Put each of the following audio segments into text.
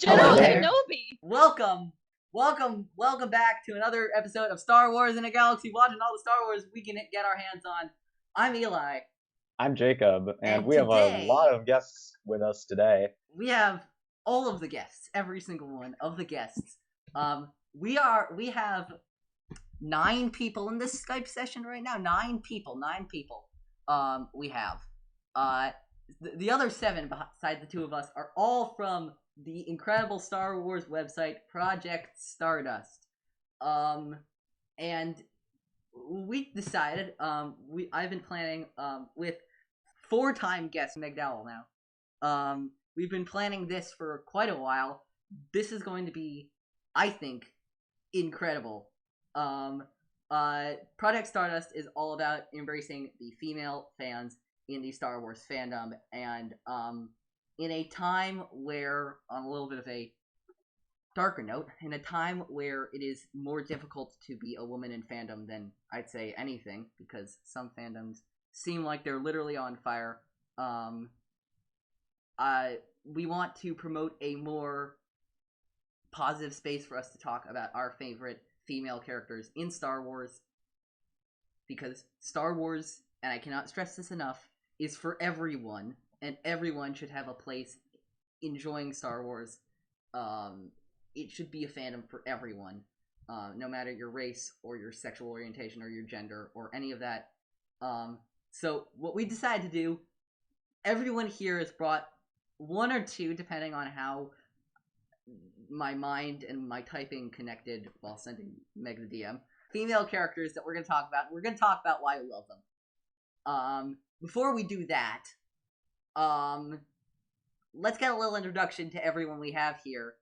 Hello General there. Kenobi. Welcome back to another episode of Star Wars in a Galaxy, watching all the Star Wars we can get our hands on. I'm Eli, I'm Jacob, and and we have a today lot of guests with us today. we have all of the guests, every single one of the guests. We have 9 people in this Skype session right now. 9 people. We have. The other 7 besides the 2 of us are all from the incredible Star Wars website Project Stardust. And we decided I've been planning with 4-time guest McDowell now. We've been planning this for quite a while. This is going to be, I think, incredible. Project Stardust is all about embracing the female fans in the Star Wars fandom, and in a time where, on a little bit of a darker note, in a time where it is more difficult to be a woman in fandom than I'd say anything, because some fandoms seem like they're literally on fire, we want to promote a more positive space for us to talk about our favorite female characters in Star Wars, because Star Wars, and I cannot stress this enough, is for everyone, and everyone should have a place enjoying Star Wars. It should be a fandom for everyone, no matter your race or your sexual orientation or your gender or any of that. So what we decided to do, everyone here has brought 1 or 2, depending on how my mind and my typing connected while sending Meg the DM, female characters that we're going to talk about. We're going to talk about why we love them. Before we do that, let's get a little introduction to everyone we have here.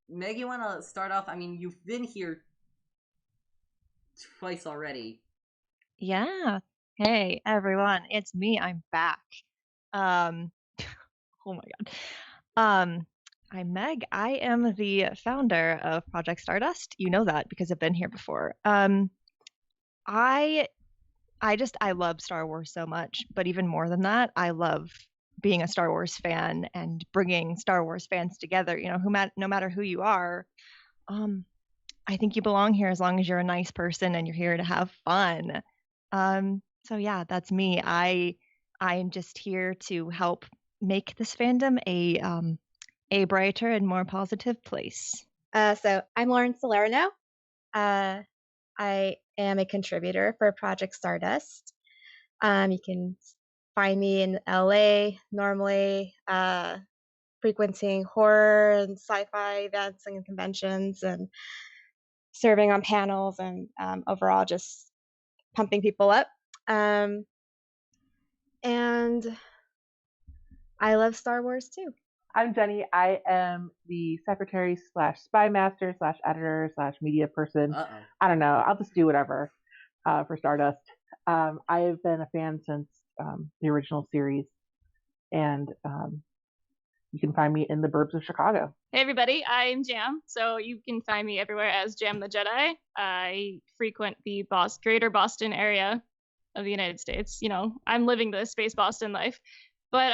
Meg, you want to start off? I mean, you've been here twice already. Yeah. Hey, everyone. It's me. I'm back. Oh my god. I'm Meg. I am the founder of Project Stardust. You know that because I've been here before. I love Star Wars so much, but even more than that, I love being a Star Wars fan and bringing Star Wars fans together. You know, no matter who you are, I think you belong here as long as you're a nice person and you're here to have fun. So yeah, that's me. I'm just here to help make this fandom a brighter and more positive place. So I'm Lauren Salerno. I am a contributor for Project Stardust. You can find me in LA normally, frequenting horror and sci-fi events and conventions and serving on panels and overall just pumping people up. And I love Star Wars too. I'm Jenny. I am the secretary / spy master / editor / media person. I don't know. I'll just do whatever for Stardust. I've been a fan since the original series, and you can find me in the burbs of Chicago. Hey everybody, I'm Jam, so you can find me everywhere as Jam the Jedi. I frequent the greater Boston area of the United States. You know, I'm living the space Boston life. But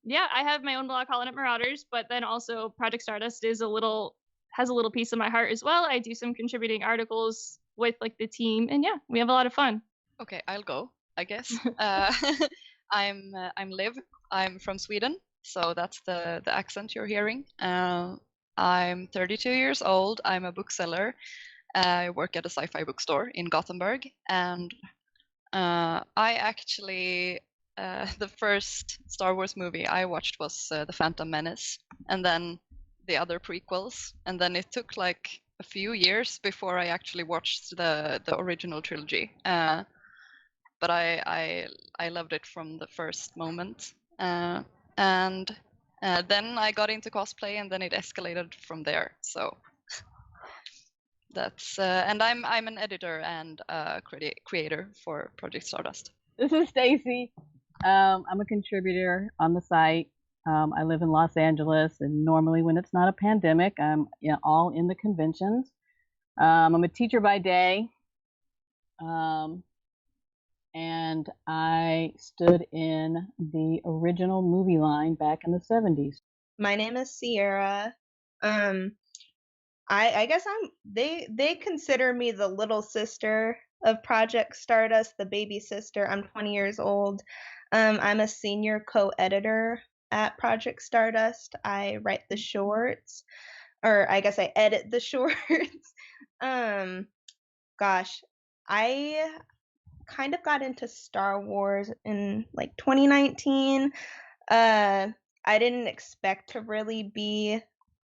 yeah, I have my own blog, Calling It Marauders, but then also Project Stardust has a little piece of my heart as well. I do some contributing articles with like the team, and yeah, we have a lot of fun. Okay, I'll go, I guess. I'm Liv. I'm from Sweden, so that's the accent you're hearing. I'm 32 years old. I'm a bookseller. I work at a sci-fi bookstore in Gothenburg, and I actually the first Star Wars movie I watched was The Phantom Menace, and then the other prequels, and then it took like a few years before I actually watched the original trilogy. But I loved it from the first moment, and then I got into cosplay, and then it escalated from there. So that's and I'm an editor and creator for Project Stardust. This is Stacy. I'm a contributor on the site. I live in Los Angeles, and normally when it's not a pandemic, I'm all in the conventions. I'm a teacher by day, and I stood in the original movie line back in the 70s. My name is Sierra. I guess they consider me the little sister of Project Stardust, the baby sister. I'm 20 years old. I'm a senior co-editor at Project Stardust. I write the shorts, or I guess I edit the shorts. Gosh, I kind of got into Star Wars in like 2019. I didn't expect to really be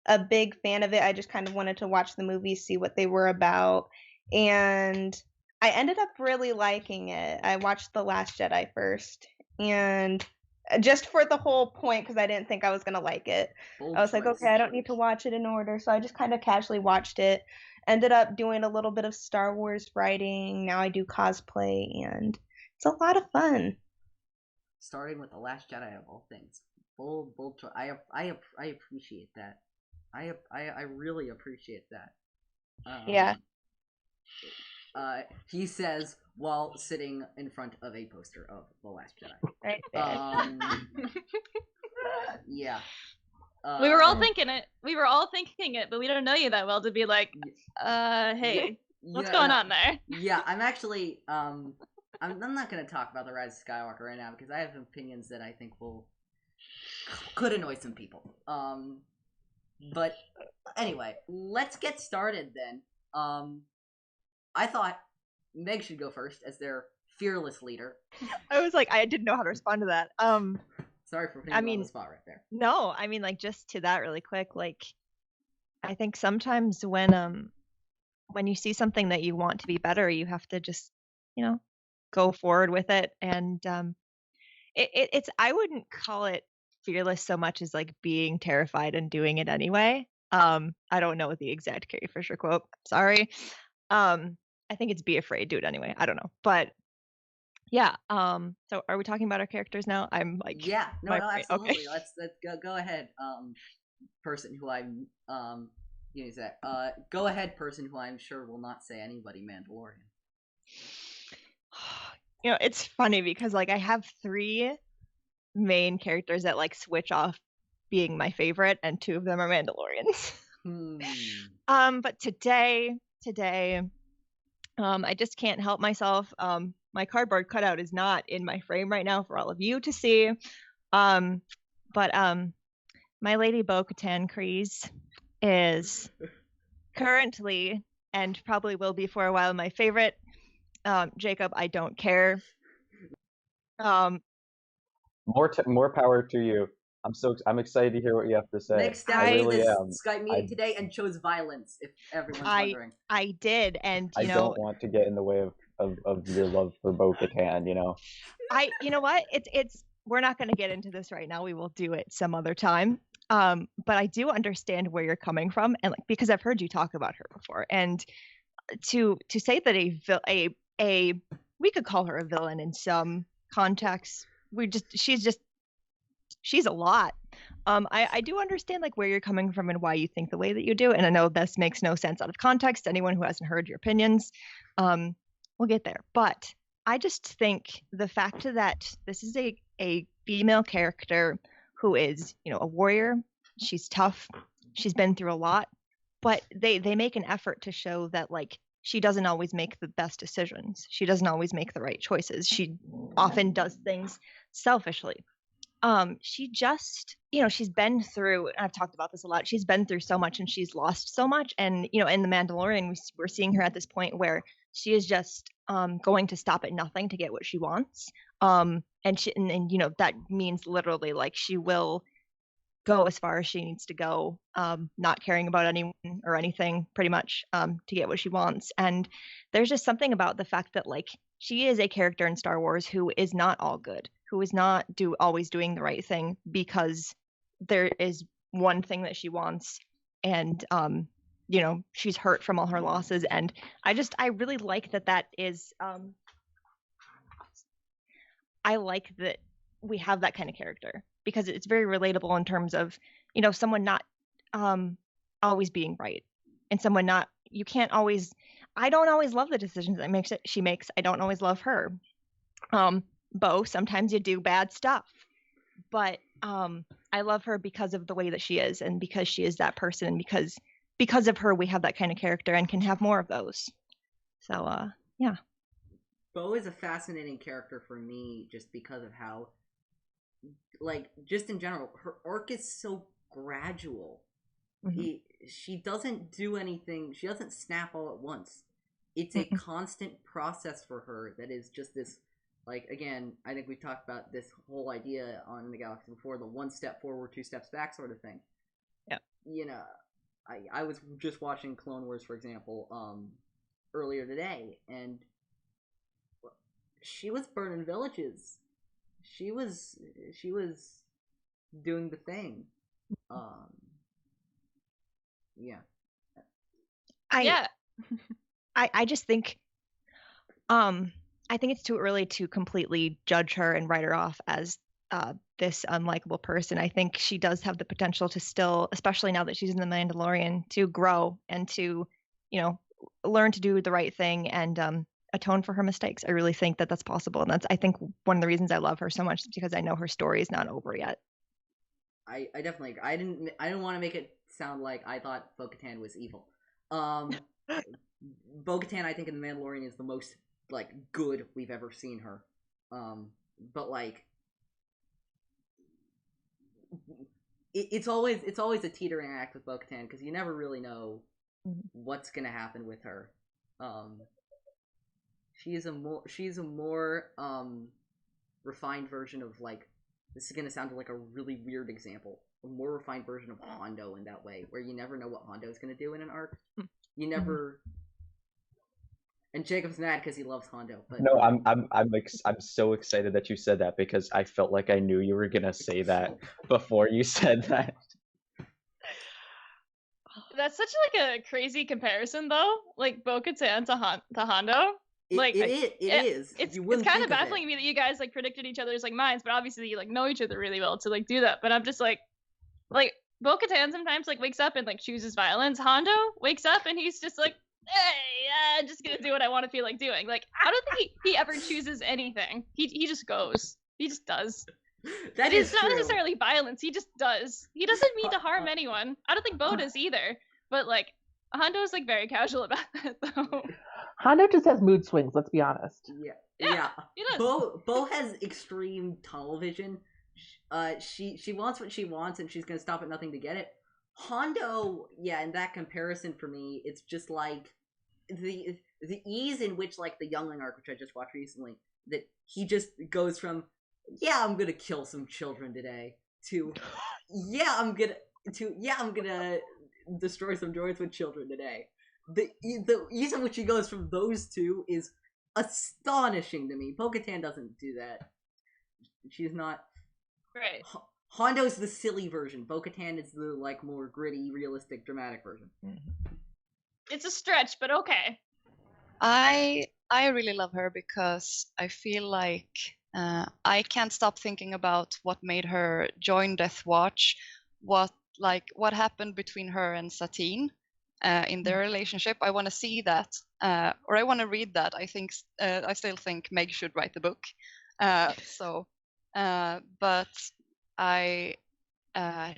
a big fan of it. I just kind of wanted to watch the movies, see what they were about, and I ended up really liking it. I watched The Last Jedi first, and just for the whole point, because I didn't think I was gonna like it. I was like, okay, I don't need to watch it in order, so I just kind of casually watched it. Ended up doing a little bit of Star Wars writing. Now I do cosplay, and it's a lot of fun. Starting with The Last Jedi of all things. Bold choice. I appreciate that. I really appreciate that. Yeah. He says while sitting in front of a poster of The Last Jedi. Right there. Yeah. We were all thinking it. But we don't know you that well to be like, hey, what's going on there? Yeah, I'm actually, I'm not gonna talk about The Rise of Skywalker right now because I have opinions that I think could annoy some people. But anyway, let's get started then. I thought Meg should go first as their fearless leader. I was like, I didn't know how to respond to that. Sorry for putting you on the spot right there. No, I mean, like, just to that really quick, like, I think sometimes when you see something that you want to be better, you have to just, go forward with it. And it's I wouldn't call it fearless so much as like being terrified and doing it anyway. I don't know the exact Carrie Fisher quote. Sorry. I think it's be afraid, do it anyway. I don't know. But yeah. So are we talking about our characters now? I'm like, yeah, no, absolutely. Okay. Let's go ahead. Person who I'm use that. Go ahead, person who I'm sure will not say anybody Mandalorian. It's funny because like I have 3 main characters that like switch off being my favorite, and 2 of them are Mandalorians. But today, I just can't help myself. My cardboard cutout is not in my frame right now for all of you to see. But my Lady Bo-Katan Kryze is currently, and probably will be for a while, my favorite. Jacob, I don't care. More power to you. I'm excited to hear what you have to say. Meg stepped into this Skype meeting today and chose violence. If everyone's wondering, I did, and I don't want to get in the way of your love for Bo-Katan. You know what? It's we're not going to get into this right now. We will do it some other time. But I do understand where you're coming from, and like because I've heard you talk about her before, and to say that we could call her a villain in some contexts. She's a lot. I do understand like where you're coming from and why you think the way that you do, and I know this makes no sense out of context. Anyone who hasn't heard your opinions, we'll get there. But I just think the fact that this is a female character who is, a warrior. She's tough. She's been through a lot, but they make an effort to show that like she doesn't always make the best decisions. She doesn't always make the right choices. She often does things selfishly. She just, she's been through, and I've talked about this a lot, she's been through so much and she's lost so much. And, in The Mandalorian, we're seeing her at this point where she is just going to stop at nothing to get what she wants. And that means literally like she will go as far as she needs to go, not caring about anyone or anything pretty much, to get what she wants. And there's just something about the fact that like she is a character in Star Wars who is not all good, who is not always doing the right thing because there is one thing that she wants, and she's hurt from all her losses. And I really like that is I like that we have that kind of character because it's very relatable in terms of, someone not always being right, and someone not, I don't always love the decisions that she makes. I don't always love her. Bo, sometimes you do bad stuff, but I love her because of the way that she is, and because she is that person, and because of her we have that kind of character and can have more of those. So yeah. Bo is a fascinating character for me just because of how, like, just in general, her arc is so gradual. Mhm. She doesn't do anything, she doesn't snap all at once. It's a constant process for her that is just this, like, again, I think we talked about this whole idea on the Galaxy before, the 1 step forward, 2 steps back sort of thing. Yeah. You know, I was just watching Clone Wars, for example, earlier today, and she was burning villages. She was doing the thing. Yeah. Yeah. I just think I think it's too early to completely judge her and write her off as this unlikable person. I think she does have the potential to still, especially now that she's in the Mandalorian, to grow and to, learn to do the right thing and atone for her mistakes. I really think that that's possible, and that's, I think, one of the reasons I love her so much is because I know her story is not over yet. I definitely I didn't want to make it sound like I thought Bo-Katan was evil. Bo-Katan, I think, in The Mandalorian is the most, like, good we've ever seen her. But, like, it's always a teetering act with Bo-Katan because you never really know what's gonna happen with her. She's a more refined version of, like, this is gonna sound like a really weird example, a more refined version of Hondo in that way, where you never know what Hondo's gonna do in an arc. You never. And Jacob's mad because he loves Hondo. But no, I'm so excited that you said that because I felt like I knew you were gonna say that before you said that. That's such like a crazy comparison, though. Like Bo-Katan to Hondo. Like it is. It's kind of baffling me that you guys like predicted each other's like minds, but obviously you like know each other really well to like do that. But I'm just like Bo-Katan sometimes like wakes up and like chooses violence. Hondo wakes up and he's just like, hey, I'm just gonna do what I want to feel like doing. Like I don't think he ever chooses anything. He just goes. He just does. That is not true. Necessarily violence. He just does. He doesn't mean to harm anyone. I don't think Bo does either. But like Hondo's like very casual about that though. Hondo just has mood swings. Let's be honest. Yeah. Bo has extreme tunnel vision. She wants what she wants, and she's gonna stop at nothing to get it. Hondo, yeah, in that comparison for me, it's just like the ease in which, like, the Youngling arc, which I just watched recently, that he just goes from, yeah, I'm gonna kill some children today, to yeah, I'm gonna destroy some droids with children today. The ease in which he goes from those two is astonishing to me. Bo-Katan doesn't do that. She's not. Right. Hondo's the silly version. Bo-Katan is the, like, more gritty, realistic, dramatic version. It's a stretch, but okay. I really love her because I feel like I can't stop thinking about what made her join Death Watch, what happened between her and Satine in their relationship. I want to see that, or I want to read that. I still think Meg should write the book. But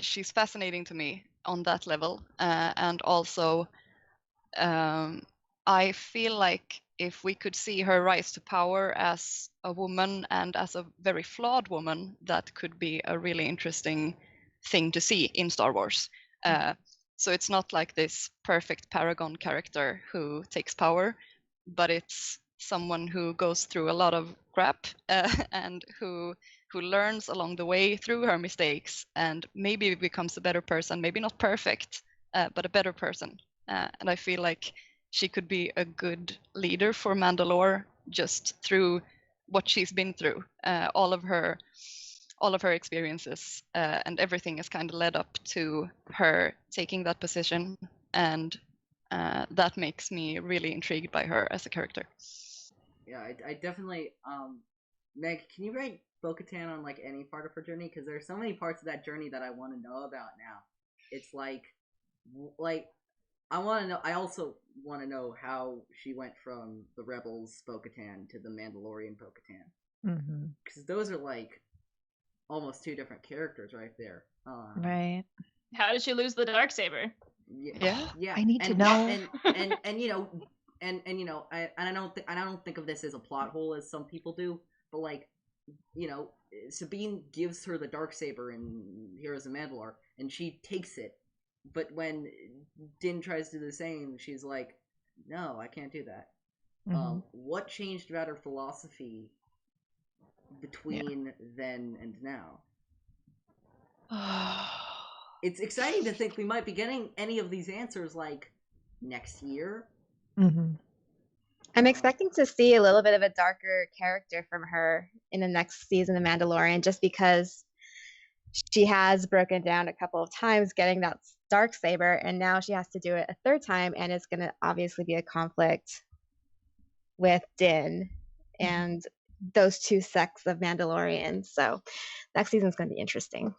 she's fascinating to me on that level, and also I feel like if we could see her rise to power as a woman and as a very flawed woman, that could be a really interesting thing to see in Star Wars. So it's not like this perfect paragon character who takes power, but it's someone who goes through a lot of crap and who learns along the way through her mistakes and maybe becomes a better person, maybe not perfect, but a better person. And I feel like she could be a good leader for Mandalore just through what she's been through, all of her experiences, and everything has kind of led up to her taking that position, and that makes me really intrigued by her as a character. Yeah, I definitely. Meg, can you write Bo-Katan on, like, any part of her journey? Because there are so many parts of that journey that I want to know about now. It's like I want to know. I also want to know how she went from the Rebels Bo-Katan to the Mandalorian Bo-Katan. Because those are, like, almost two different characters right there. Right. How did she lose the Darksaber? Yeah. I need to know. And you know, and you know, I don't think of this as a plot hole as some people do, but like, you know, Sabine gives her the Darksaber in Heroes of Mandalore, and she takes it. But when Din tries to do the same, she's like, "No, I can't do that." Mhm. What changed about her philosophy between then and now? It's exciting to think we might be getting any of these answers like next year. Mhm. I'm expecting to see a little bit of a darker character from her in the next season of Mandalorian, just because she has broken down a couple of times getting that Darksaber, and now she has to do it a third time, and it's going to obviously be a conflict with Din and those two sects of Mandalorians. So next season's going to be interesting.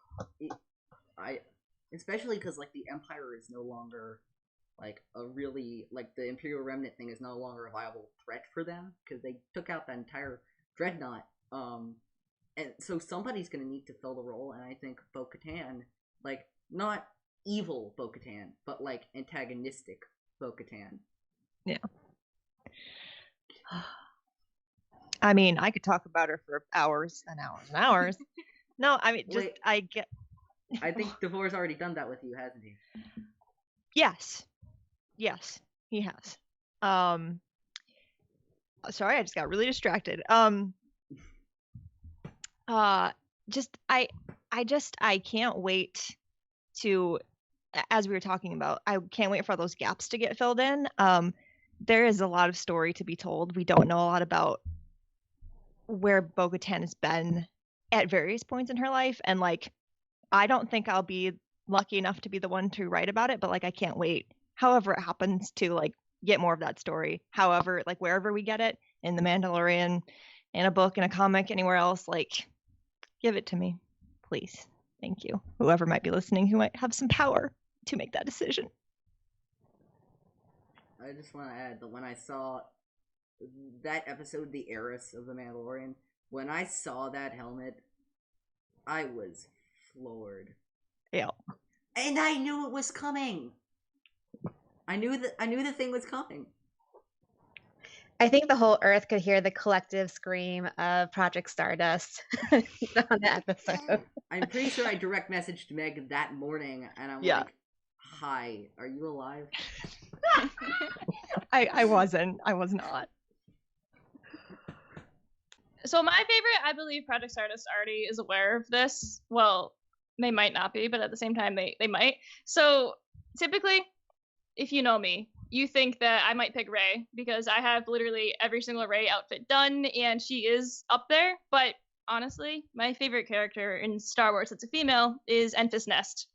Especially because like the Empire is no longer like a really like the Imperial Remnant thing is no longer a viable threat for them because they took out the entire Dreadnought. And so somebody's gonna need to fill the role, and I think Bo-Katan, like not evil Bo-Katan, but like antagonistic Bo-Katan. Yeah. I mean, I could talk about her for hours and hours and hours. No, I mean, just Wait. I get. I think Devore's already done that with you, hasn't he? Yes, he has. Sorry, I just got really distracted. Just I can't wait to, as we were talking about, I can't wait for those gaps to get filled in. There is a lot of story to be told. We don't know a lot about where Bo-Katan has been at various points in her life, and like, I don't think I'll be lucky enough to be the one to write about it, but like, I can't wait. However it happens to like get more of that story. However, like wherever we get it, in The Mandalorian, in a book, in a comic, anywhere else, like, give it to me, please. Thank you. Whoever might be listening, who might have some power to make that decision. I just want to add that when I saw that episode, The Heiress of The Mandalorian, when I saw that helmet, I was floored. Yeah. And I knew it was coming. I knew the thing was coming. I think the whole Earth could hear the collective scream of Project Stardust on that episode. I'm pretty sure I direct messaged Meg that morning, and I'm like, "Hi, are you alive?" I wasn't. I was not. So my favorite, I believe Project Stardust already is aware of this. Well, they might not be, but at the same time, they might. So typically, if you know me, you think that I might pick Rey because I have literally every single Rey outfit done, and she is up there. But honestly, my favorite character in Star Wars that's a female is Enfys Nest.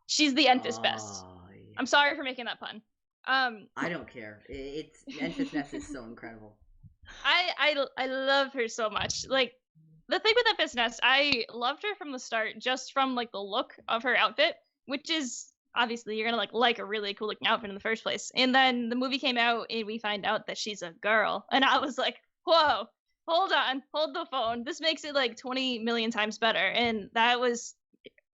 She's the Enfys best. Yeah. I'm sorry for making that pun. I don't care. It's Enfys Nest is so incredible. I love her so much. Like, the thing with Enfys Nest, I loved her from the start, just from like the look of her outfit, which is obviously you're gonna like a really cool looking outfit in the first place. And then the movie came out and we find out that she's a girl, and I was like, whoa, hold on, hold the phone. This makes it like 20 million times better. And that was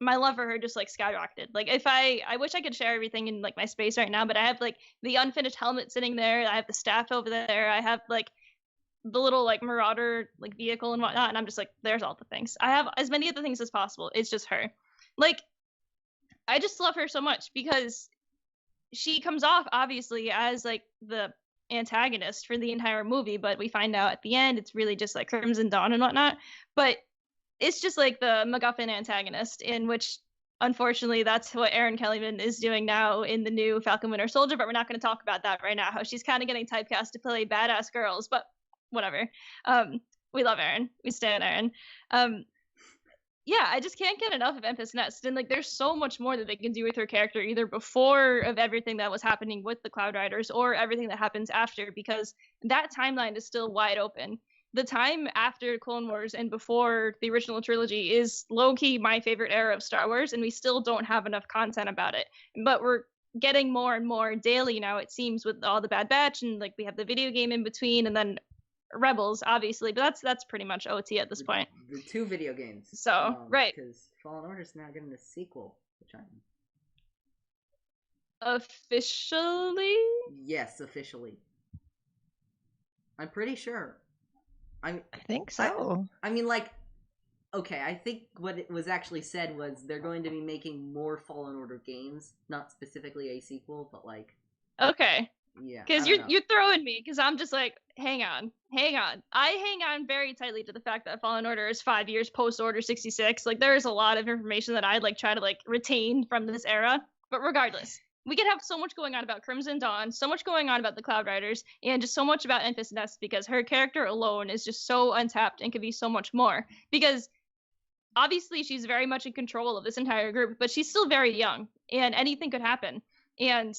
my love for her just like skyrocketed. Like, if I wish I could share everything in like my space right now, but I have like the unfinished helmet sitting there, I have the staff over there, I have like the little like marauder like vehicle and whatnot, and I'm just like, there's all the things. I have as many of the things as possible. It's just her. Like, I just love her so much because she comes off obviously as like the antagonist for the entire movie, but we find out at the end it's really just like Crimson Dawn and whatnot. But it's just like the MacGuffin antagonist, in which unfortunately that's what Erin Kellyman is doing now in the new Falcon Winter Soldier, but we're not going to talk about that right now, how she's kind of getting typecast to play badass girls, but whatever. We love Erin. We stand Erin. Yeah, I just can't get enough of Enfys Nest. And like, there's so much more that they can do with her character, either before of everything that was happening with the Cloud Riders or everything that happens after, because that timeline is still wide open. The time after Clone Wars and before the original trilogy is low-key my favorite era of Star Wars, and we still don't have enough content about it. But we're getting more and more daily now, it seems, with all the Bad Batch, and like we have the video game in between, and then Rebels, obviously, but that's pretty much OT at this point. The 2 video games. So, right. Because Fallen Order is now getting a sequel, which I'm... Officially? Yes, officially. I'm pretty sure. I think so. I mean, like, okay, I think what it was actually said was they're going to be making more Fallen Order games, not specifically a sequel, but like... Okay. Yeah. Because you're throwing me, because I'm just like, hang on. I hang on very tightly to the fact that Fallen Order is 5 years post Order 66. Like, there's a lot of information that I'd like try to like retain from this era. But regardless, we could have so much going on about Crimson Dawn, so much going on about the Cloud Riders, and just so much about Enfys Nest, because her character alone is just so untapped and could be so much more. Because obviously she's very much in control of this entire group, but she's still very young, and anything could happen. And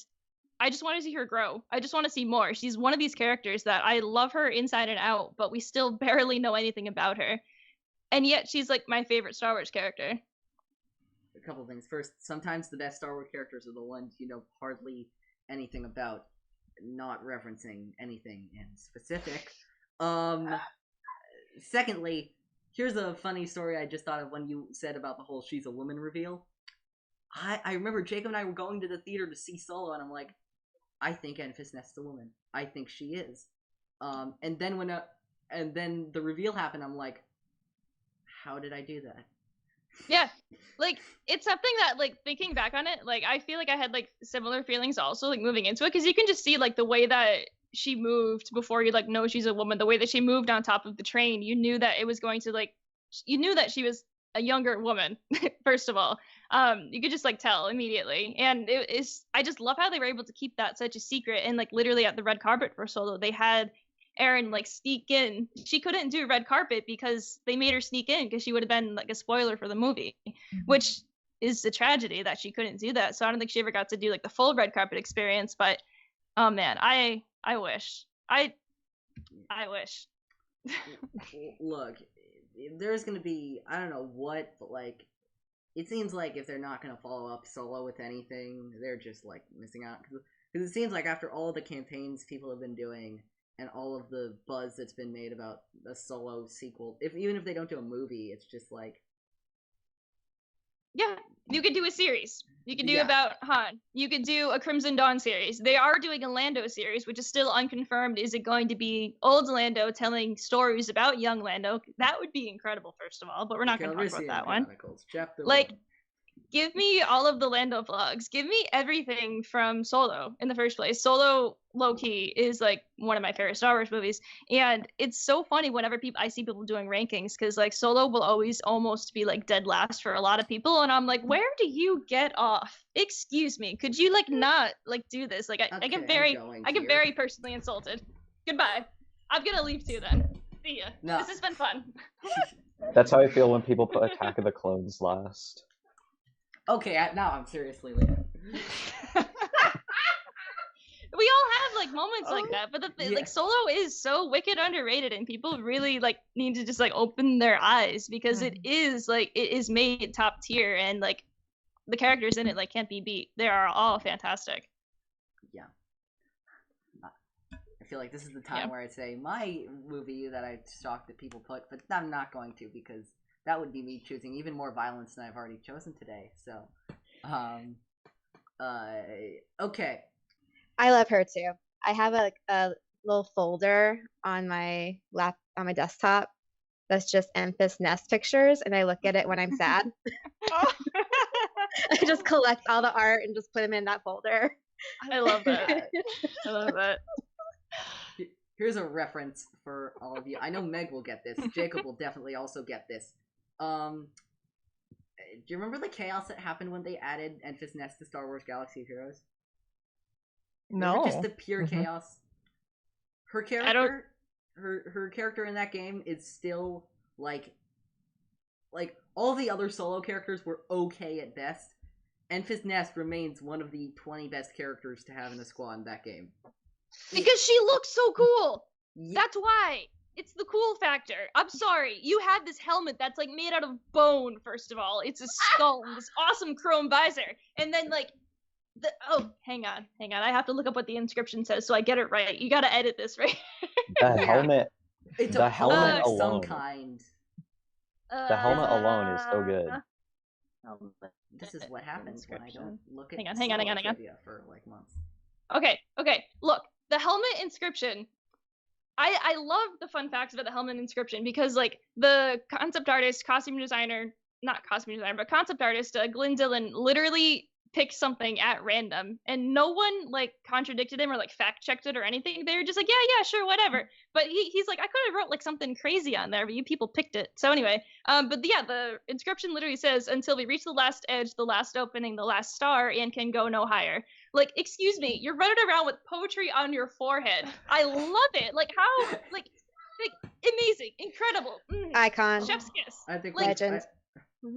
I just want to see her grow. I just want to see more. She's one of these characters that I love her inside and out, but we still barely know anything about her. And yet she's like my favorite Star Wars character. A couple things. First, sometimes the best Star Wars characters are the ones you know hardly anything about, not referencing anything in specific. Secondly, here's a funny story I just thought of when you said about the whole she's a woman reveal. I remember Jacob and I were going to the theater to see Solo, and I'm like, I think Enfys Nest's a woman. I think she is. And then the reveal happened. I'm like, how did I do that? Yeah, like, it's something that, like, thinking back on it, like, I feel like I had, like, similar feelings also, like, moving into it, because you can just see, like, the way that she moved before you, like, know she's a woman, the way that she moved on top of the train, you knew that it was going to, like, you knew that she was a younger woman, first of all. You could just, like, tell immediately, and I just love how they were able to keep that such a secret, and, like, literally at the red carpet for Solo, they had Erin like sneak in. She couldn't do red carpet because they made her sneak in because she would have been like a spoiler for the movie, which is a tragedy that she couldn't do that. So I don't think she ever got to do like the full red carpet experience. But oh man, I wish. I wish. Look, there's gonna be, I don't know what, but like, it seems like if they're not gonna follow up Solo with anything, they're just like missing out. Because it seems like after all the campaigns people have been doing, and all of the buzz that's been made about a Solo sequel, even if they don't do a movie, it's just like... Yeah, you could do a series. You could do about Han. You could do a Crimson Dawn series. They are doing a Lando series, which is still unconfirmed. Is it going to be old Lando telling stories about young Lando? That would be incredible, first of all, but we're not going to talk about that one. Like, give me all of the Lando vlogs. Give me everything from Solo in the first place. Solo, low-key, is like one of my favorite Star Wars movies. And it's so funny whenever I see people doing rankings, because like Solo will always almost be like dead last for a lot of people. And I'm like, where do you get off? Excuse me. Could you like not like do this? Like I get very personally insulted. Goodbye. I'm gonna leave too then. See ya. No. This has been fun. That's how I feel when people put Attack of the Clones last. Okay, now I'm seriously leaving. We all have like moments like that, but like Solo is so wicked underrated, and people really like need to just like open their eyes, because it is made top tier, and like the characters in it like can't be beat. They are all fantastic. Yeah. I feel like this is the time where I say my movie that I shocked that people put, but I'm not going to, because that would be me choosing even more violence than I've already chosen today. So, okay. I love her too. I have a little folder on my desktop that's just Enfys Nest pictures, and I look at it when I'm sad. I just collect all the art and just put them in that folder. I love that. I love that. Here's a reference for all of you. I know Meg will get this. Jacob will definitely also get this. Do you remember the chaos that happened when they added Enfys Nest to Star Wars Galaxy of Heroes? No. Just the pure chaos. Her character, her character in that game is still like all the other Solo characters were okay at best. Enfys Nest remains one of the 20 best characters to have in a squad in that game. Because she looks so cool. Yeah. That's why. It's the cool factor. I'm sorry. You have this helmet that's like made out of bone, first of all. It's a skull and this awesome chrome visor. And then like hang on. I have to look up what the inscription says so I get it right. You gotta edit this, right? The helmet It's The a helmet helmet of some alone. kind. The helmet alone is so good. This is what happens when I don't look at Hang on. trivia for like months. Okay. Look, the helmet inscription. I love the fun facts about the helmet inscription because like the concept artist, concept artist Glenn Dillon literally picked something at random and no one like contradicted him or like fact checked it or anything. They were just like, yeah, sure, whatever. But he's like, I could have wrote like something crazy on there, but you people picked it. So anyway, but yeah, the inscription literally says, until we reach the last edge, the last opening, the last star, and can go no higher. Like, excuse me, you're running around with poetry on your forehead. I love it. Like how like amazing, incredible, Icon. chef's kiss. I think like, Legend.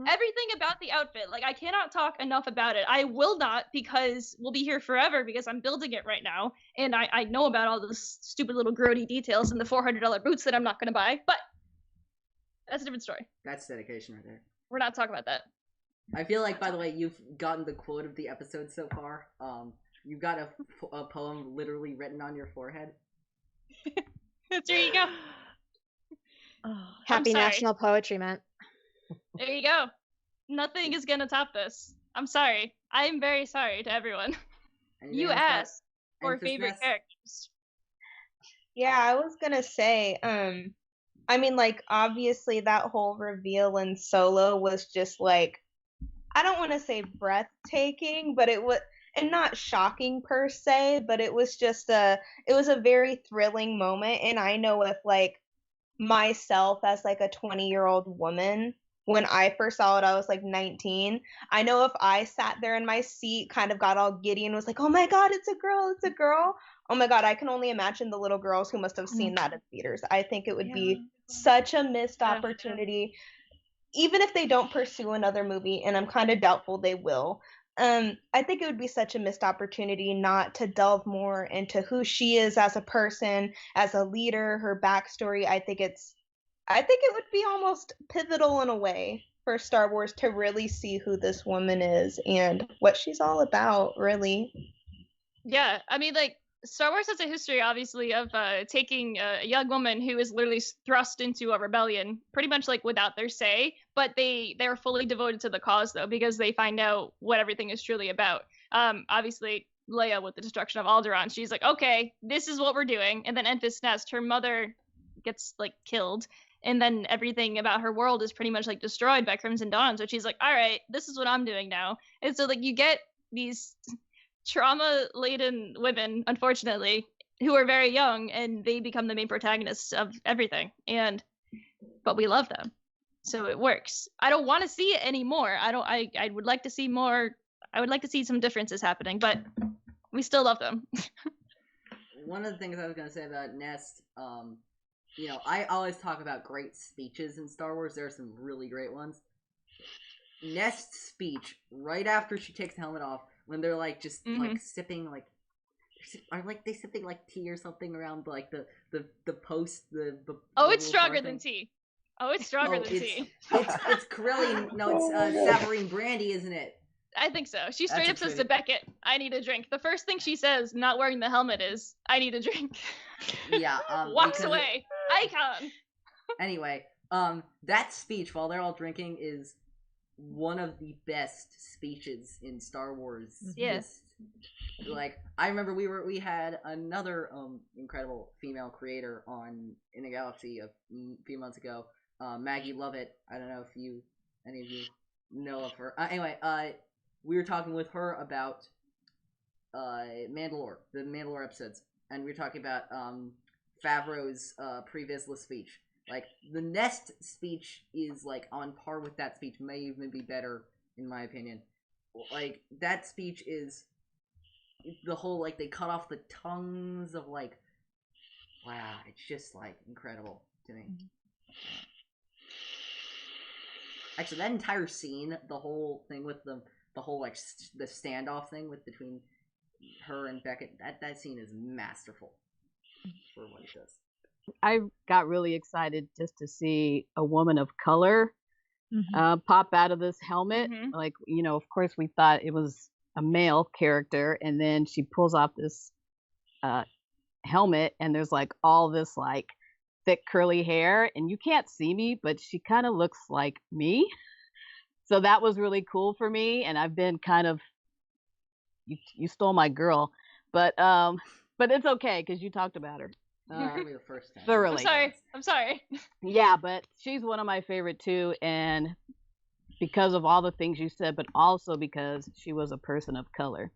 Everything about the outfit, like I cannot talk enough about it. I will not, because we'll be here forever because I'm building it right now and I know about all those stupid little grody details and the $400 boots that I'm not going to buy, but that's a different story. That's dedication right there. We're not talking about that. I feel like, by the way, you've gotten the quote of the episode so far. You've got a poem literally written on your forehead. There you go. Happy National Poetry Month. There you go. Nothing is gonna top this. I'm sorry. I'm very sorry to everyone. You asked for favorite characters. Yeah, I was gonna say, I mean, like, obviously that whole reveal in Solo was just like, I don't want to say breathtaking, but it was, and not shocking per se, but it was just it was a very thrilling moment. And I know if like myself as like a 20-year-old woman, when I first saw it, I was like 19. I know if I sat there in my seat, kind of got all giddy and was like, oh my God, it's a girl, it's a girl. Oh my God, I can only imagine the little girls who must have seen that in theaters. I think it would be such a missed opportunity, even if they don't pursue another movie, and I'm kind of doubtful they will. I think it would be such a missed opportunity not to delve more into who she is as a person, as a leader, her backstory. I think it would be almost pivotal in a way for Star Wars to really see who this woman is and what she's all about, really. Yeah, I mean, like, Star Wars has a history, obviously, of taking a young woman who is literally thrust into a rebellion, pretty much like without their say, but they're fully devoted to the cause, though, because they find out what everything is truly about. Obviously, Leia with the destruction of Alderaan, she's like, okay, this is what we're doing, and then Enfys Nest, her mother gets like killed, and then everything about her world is pretty much like destroyed by Crimson Dawn, so she's like, all right, this is what I'm doing now. And so like you get these trauma-laden women, unfortunately, who are very young, and they become the main protagonists of everything. But we love them, so it works. I don't want to see it anymore. I would like to see more. I would like to see some differences happening, but we still love them. One of the things I was gonna say about Nest, you know, I always talk about great speeches in Star Wars. There are some really great ones. Nest's speech right after she takes the helmet off, when they're like just like sipping like, are like they sipping like tea or something around like the post the oh, it's stronger than tea. Oh, it's stronger than tea. It's Corellian. No, it's Savarine brandy, isn't it? I think so. She straight up says to Beckett, I need a drink. The first thing she says, not wearing the helmet, is, I need a drink. Yeah. Walks away. Icon. Anyway, that speech while they're all drinking is one of the best speeches in Star Wars. Yes. Like, I remember we had another incredible female creator on In a Galaxy a few months ago, Maggie Lovett. I don't know if any of you know of her. Anyway, we were talking with her about Mandalore, the Mandalore episodes, and we were talking about Favreau's pre-Vizsla speech. Like, the Nest speech is, like, on par with that speech, may even be better, in my opinion. Like, that speech is the whole, like, they cut off the tongues of, like, wow, it's just, like, incredible to me. Actually, that entire scene, the whole thing with the whole, like, the standoff thing between her and Beckett, that scene is masterful for what it does. I got really excited just to see a woman of color pop out of this helmet. Like, you know, of course we thought it was a male character, and then she pulls off this helmet, and there's like all this like thick curly hair, and you can't see me, but she kind of looks like me. So that was really cool for me, and I've been kind of you stole my girl, but it's okay because you talked about her the first time. thoroughly. I'm sorry. Yeah, but she's one of my favorite too, and because of all the things you said, but also because she was a person of color.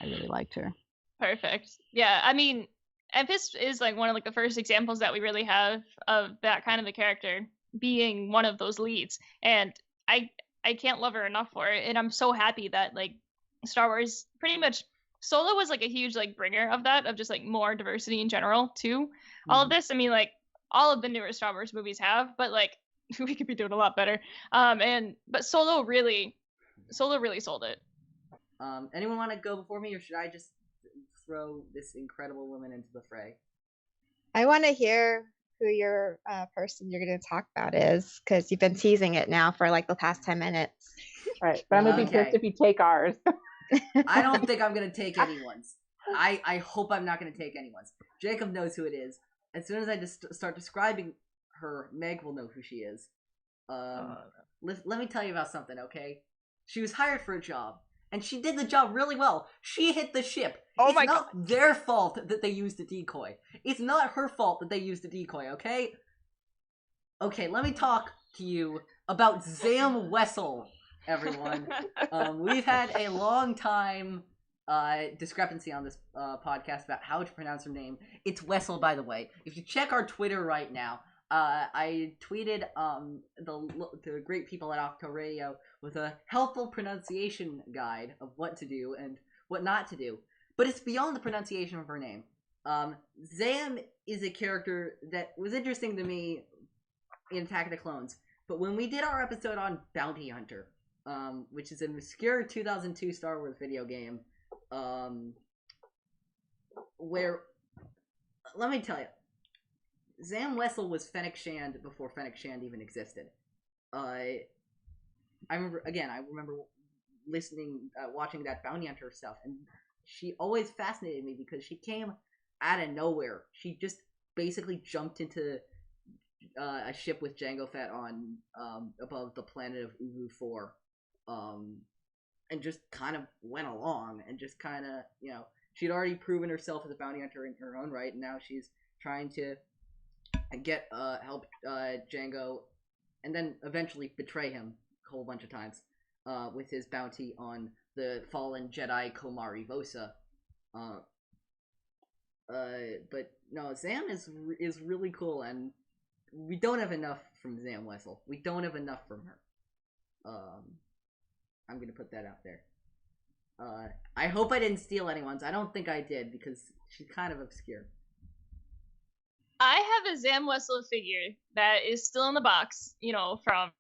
I really liked her. Perfect. Yeah, I mean, Emphis is like one of like the first examples that we really have of that kind of a character being one of those leads, and I can't love her enough for it, and I'm so happy that like Star Wars pretty much Solo was like a huge like bringer of that, of just like more diversity in general to all of this. I mean, like all of the newer Star Wars movies have, but like we could be doing a lot better. But Solo really sold it. Anyone want to go before me, or should I just throw this incredible woman into the fray? I want to hear who your person you're going to talk about is, because you've been teasing it now for like the past 10 minutes. Right, but I'm going to be pissed if you take ours. I don't think I'm going to take anyone's. I hope I'm not going to take anyone's. Jacob knows who it is. As soon as I just start describing her, Meg will know who she is. Let me tell you about something, okay? She was hired for a job, and she did the job really well. She hit the ship. It's not their fault that they used a decoy. It's not her fault that they used a decoy, okay? Okay, let me talk to you about Zam Wessel, everyone. We've had a long time discrepancy on this podcast about how to pronounce her name. It's Wessel, by the way. If you check our Twitter right now, I tweeted the great people at Octo Radio with a helpful pronunciation guide of what to do and what not to do. But it's beyond the pronunciation of her name. Zam is a character that was interesting to me in Attack of the Clones. But when we did our episode on Bounty Hunter, which is an obscure 2002 Star Wars video game, where, let me tell you, Zam Wessel was Fennec Shand before Fennec Shand even existed. I remember watching that Bounty Hunter stuff, and she always fascinated me because she came out of nowhere. She just basically jumped into a ship with Jango Fett on above the planet of Uvu 4, and just kind of went along, and just kind of, she'd already proven herself as a bounty hunter in her own right, and now she's trying to get help Jango, and then eventually betray him a whole bunch of times with his bounty on the fallen Jedi Komari Vosa. But no, Zam is really cool, and we don't have enough from Zam Wessel. We don't have enough from her. I'm gonna put that out there. I hope I didn't steal anyone's. I don't think I did, because she's kind of obscure. I have a Zam Wessel figure that is still in the box, from,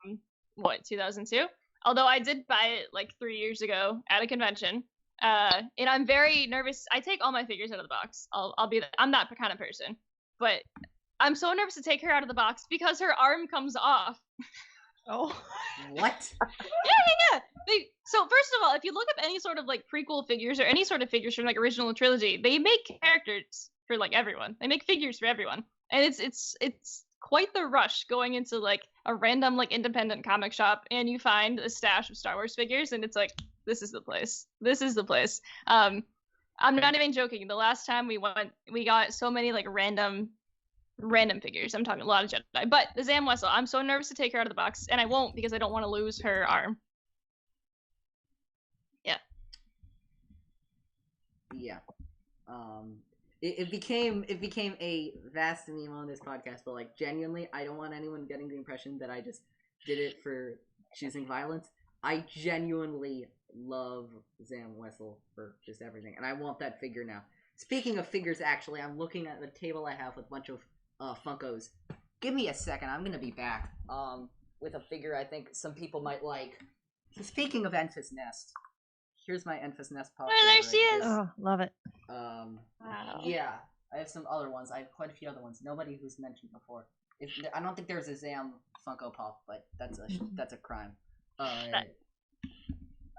2002? Although I did buy it like 3 years ago at a convention. And I'm very nervous. I take all my figures out of the box. I'm that kind of person. But I'm so nervous to take her out of the box because her arm comes off. Oh. What? Yeah. So first of all, if you look up any sort of like prequel figures or any sort of figures from like original trilogy, they make characters for like everyone. They make figures for everyone. And it's quite the rush going into like a random like independent comic shop and you find a stash of Star Wars figures and it's like, this is the place. This is the place. I'm not even joking. The last time we went, we got so many like random figures. I'm talking a lot of Jedi. But the Zam Wessel, I'm so nervous to take her out of the box, and I won't because I don't want to lose her arm. Yeah. Yeah. It became a vast meme on this podcast, but like genuinely, I don't want anyone getting the impression that I just did it for choosing violence. I genuinely love Zam Wessel for just everything, and I want that figure now. Speaking of figures, actually, I'm looking at the table I have with a bunch of Funkos. Give me a second, I'm gonna be back with a figure I think some people might like. So speaking of Enfys Nest, here's my Enfys Nest pop. Oh, there she is! Oh, love it. Wow. Yeah, I have some other ones. I have quite a few other ones. Nobody who's mentioned before. I don't think there's a Zam Funko Pop, but that's a crime.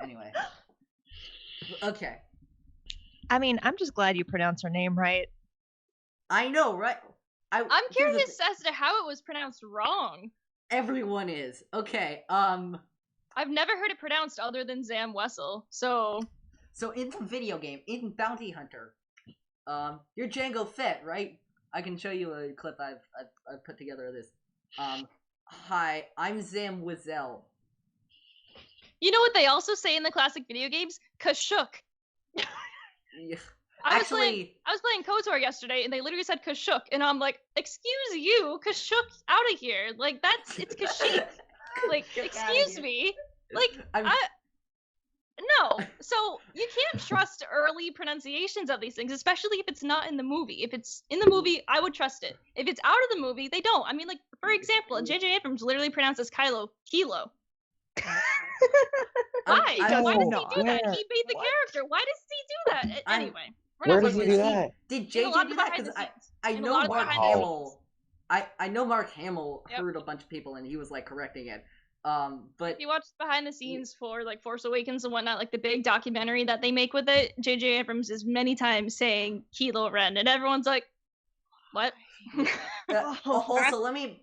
Anyway. Okay. I mean, I'm just glad you pronounced her name right. I know, right? I'm curious as to how it was pronounced wrong. Everyone is. Okay, I've never heard it pronounced other than Zam Wessel, so... So in the video game, in Bounty Hunter, you're Django Fett, right? I can show you a clip I've put together of this. Hi, I'm Zam Wessel. You know what they also say in the classic video games? Kashuk. Yeah. I was playing KOTOR yesterday, and they literally said Kashuk, and I'm like, excuse you, Kashuk, out of here. Like, it's Kashyyyk. Like, excuse me. Like, no. So, you can't trust early pronunciations of these things, especially if it's not in the movie. If it's in the movie, I would trust it. If it's out of the movie, they don't. I mean, like, for example, J.J. Abrams literally pronounces Kilo. Why? Why does he do that? He made the character. Why does he do that? Anyway. Where does he do that? Did JJ do that? Because I know Mark Hamill. I know Mark Hamill heard a bunch of people and he was like correcting it. But you watch behind the scenes for like Force Awakens and whatnot, like the big documentary that they make with it. JJ Abrams is many times saying Kylo Ren, and everyone's like, "What?" Also, let me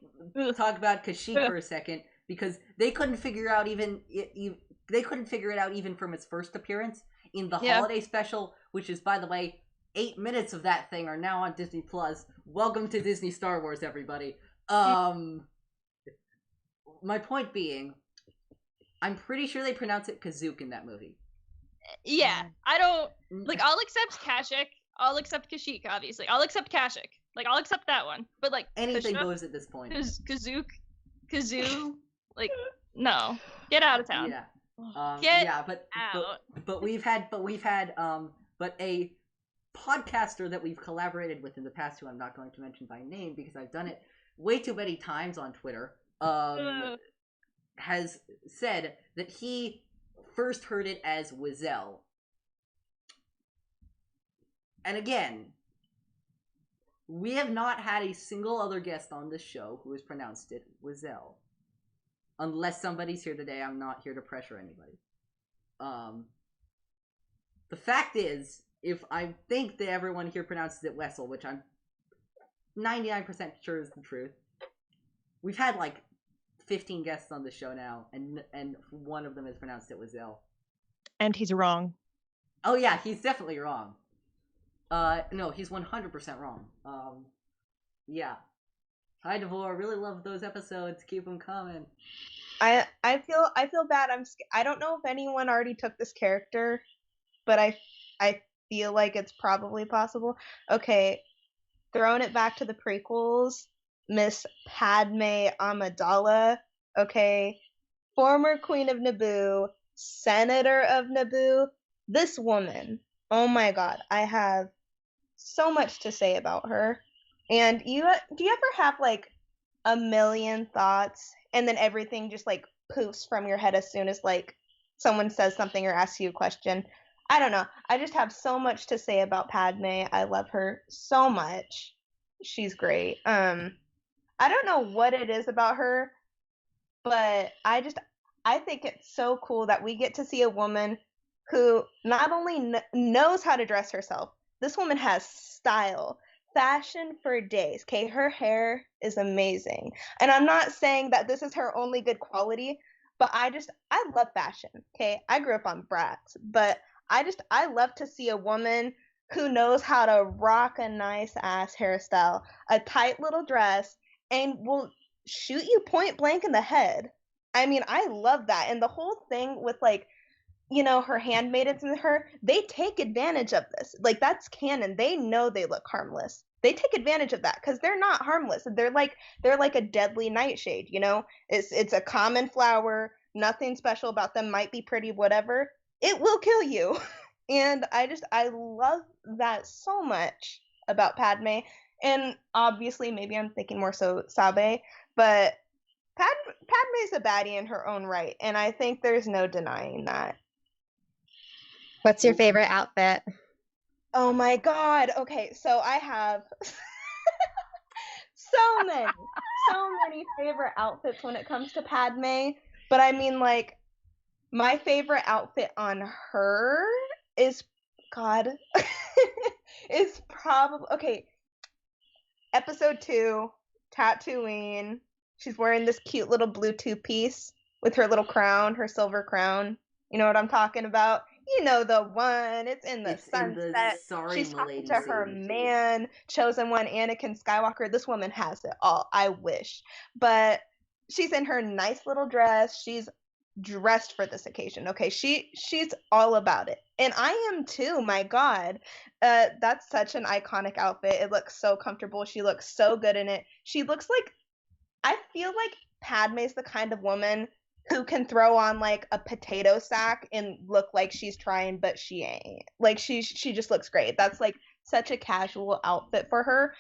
talk about Kashyyyk for a second because they couldn't figure out they couldn't figure it out even from its first appearance in the holiday special, which is, by the way, 8 minutes of that thing are now on Disney Plus. Welcome to Disney Star Wars, everybody. My point being, I'm pretty sure they pronounce it Kazook in that movie. Yeah, I don't like. I'll accept Kashyyyk. I'll accept Kashyyyk. Obviously, I'll accept Kashyyyk. Like, I'll accept that one. But like, anything goes at this point. Kazook, Kazoo, like, no, get out of town. Yeah. Get out. But we've had a podcaster that we've collaborated with in the past, who I'm not going to mention by name because I've done it way too many times on Twitter, has said that he first heard it as Wessel. And again, we have not had a single other guest on this show who has pronounced it Wessel. Unless somebody's here today, I'm not here to pressure anybody. The fact is, if I think that everyone here pronounces it Wessel, which I'm 99% sure is the truth, we've had like 15 guests on the show now, and one of them has pronounced it Wessel. And he's wrong. Oh yeah, he's definitely wrong. No, he's 100% wrong. Yeah. Hi, Devore. Really love those episodes. Keep them coming. I feel bad. I don't know if anyone already took this character, but I feel like it's probably possible. Okay, throwing it back to the prequels, Miss Padme Amidala. Okay, former Queen of Naboo, Senator of Naboo. This woman. Oh my God, I have so much to say about her. And do you ever have like a million thoughts and then everything just like poofs from your head as soon as like someone says something or asks you a question? I don't know. I just have so much to say about Padme. I love her so much. She's great. I don't know what it is about her, but I think it's so cool that we get to see a woman who not only knows how to dress herself, this woman has style. Fashion for days. Okay, her hair is amazing. And I'm not saying that this is her only good quality, but I love fashion. Okay, I grew up on Bratz, but I love to see a woman who knows how to rock a nice ass hairstyle, a tight little dress, and will shoot you point blank in the head. I mean, I love that. And the whole thing with like, you know, her handmaidens and her, they take advantage of this. Like, that's canon. They know they look harmless. They take advantage of that because they're not harmless. They're like a deadly nightshade, you know? It's a common flower. Nothing special about them. Might be pretty, whatever. It will kill you. And I love that so much about Padme. And obviously, maybe I'm thinking more so Sabe, but Padme's a baddie in her own right. And I think there's no denying that. What's your favorite outfit? Oh my God. Okay, so I have so many favorite outfits when it comes to Padme. But I mean, like, my favorite outfit on her is, God, is probably, okay, episode 2, Tatooine. She's wearing this cute little blue two-piece with her little crown, her silver crown. You know what I'm talking about? You know the one. It's in the sunset. She's talking to her man, chosen one, Anakin Skywalker. This woman has it all. I wish. But she's in her nice little dress. She's dressed for this occasion. Okay, she's all about it. And I am too, my God. That's such an iconic outfit. It looks so comfortable. She looks so good in it. She looks like, I feel like Padme's the kind of woman who can throw on like a potato sack and look like she's trying, but she ain't. Like she just looks great. That's like such a casual outfit for her.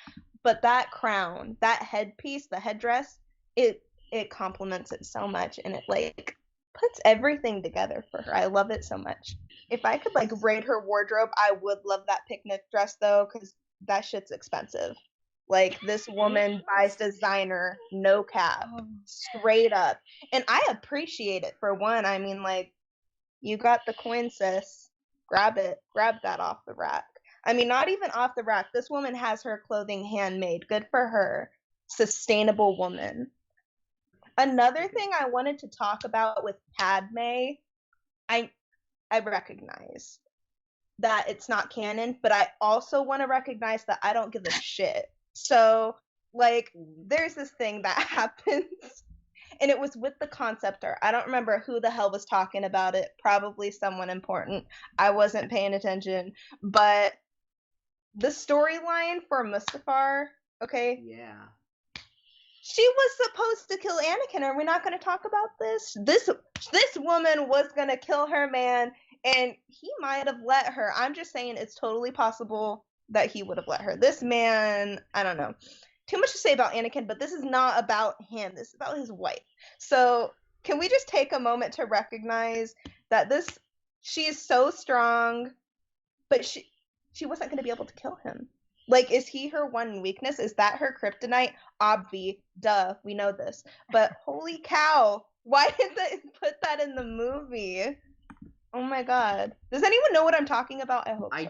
But that crown, that headpiece, the headdress, it complements it so much, and it like puts everything together for her. I love it so much. If I could like rate her wardrobe, I would love that picnic dress though, because that shit's expensive. Like, this woman buys designer, no cap, straight up. And I appreciate it, for one. I mean, like, you got the coin, sis. Grab it. Grab that off the rack. I mean, not even off the rack. This woman has her clothing handmade. Good for her. Sustainable woman. Another thing I wanted to talk about with Padme, I recognize that it's not canon, but I also want to recognize that I don't give a shit. So, like, there's this thing that happens, and it was with the concept art. I don't remember who the hell was talking about it. Probably someone important. I wasn't paying attention. But the storyline for Mustafar, okay? Yeah. She was supposed to kill Anakin. Are we not going to talk about this? This woman was going to kill her man, and he might have let her. I'm just saying it's totally possible that he would have let her. This man, I don't know. Too much to say about Anakin, but this is not about him. This is about his wife. So can we just take a moment to recognize that she is so strong, but she wasn't going to be able to kill him. Like, is he her one weakness? Is that her kryptonite? Obvi. Duh. We know this. But holy cow, why did they put that in the movie? Oh my God. Does anyone know what I'm talking about? I hope so. I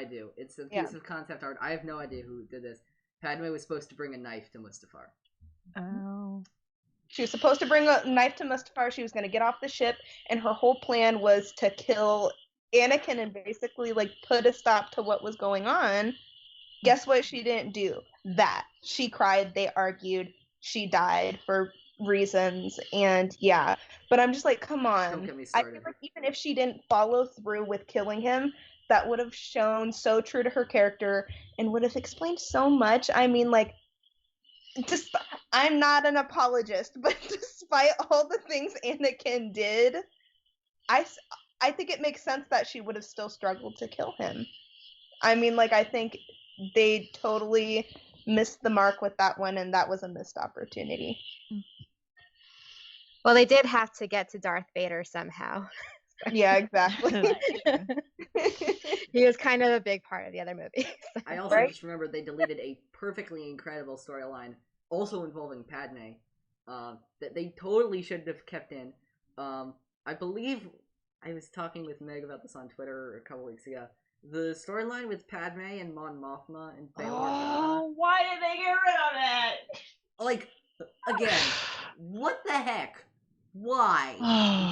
do. It's a piece of concept art. I have no idea who did this. Padme was supposed to bring a knife to Mustafar. Oh. She was supposed to bring a knife to Mustafar. She was going to get off the ship, and her whole plan was to kill Anakin and basically, like, put a stop to what was going on. Guess what she didn't do? That. She cried, they argued, she died for reasons, and yeah. But I'm just like, come on. Don't get me I started. feel like even if she didn't follow through with killing him, that would have shown so true to her character and would have explained so much. I mean, like, I'm not an apologist, but despite all the things Anakin did, I think it makes sense that she would have still struggled to kill him. I mean, like, I think they totally missed the mark with that one, and that was a missed opportunity. Well, they did have to get to Darth Vader somehow. Yeah, exactly. He was kind of a big part of the other movie. I also just remembered they deleted a perfectly incredible storyline, also involving Padme, that they totally should have kept in. I believe I was talking with Meg about this on Twitter a couple weeks ago. The storyline with Padme and Mon Mothma and Bail Organa. Oh, why did they get rid of it? Like, again, what the heck? Why?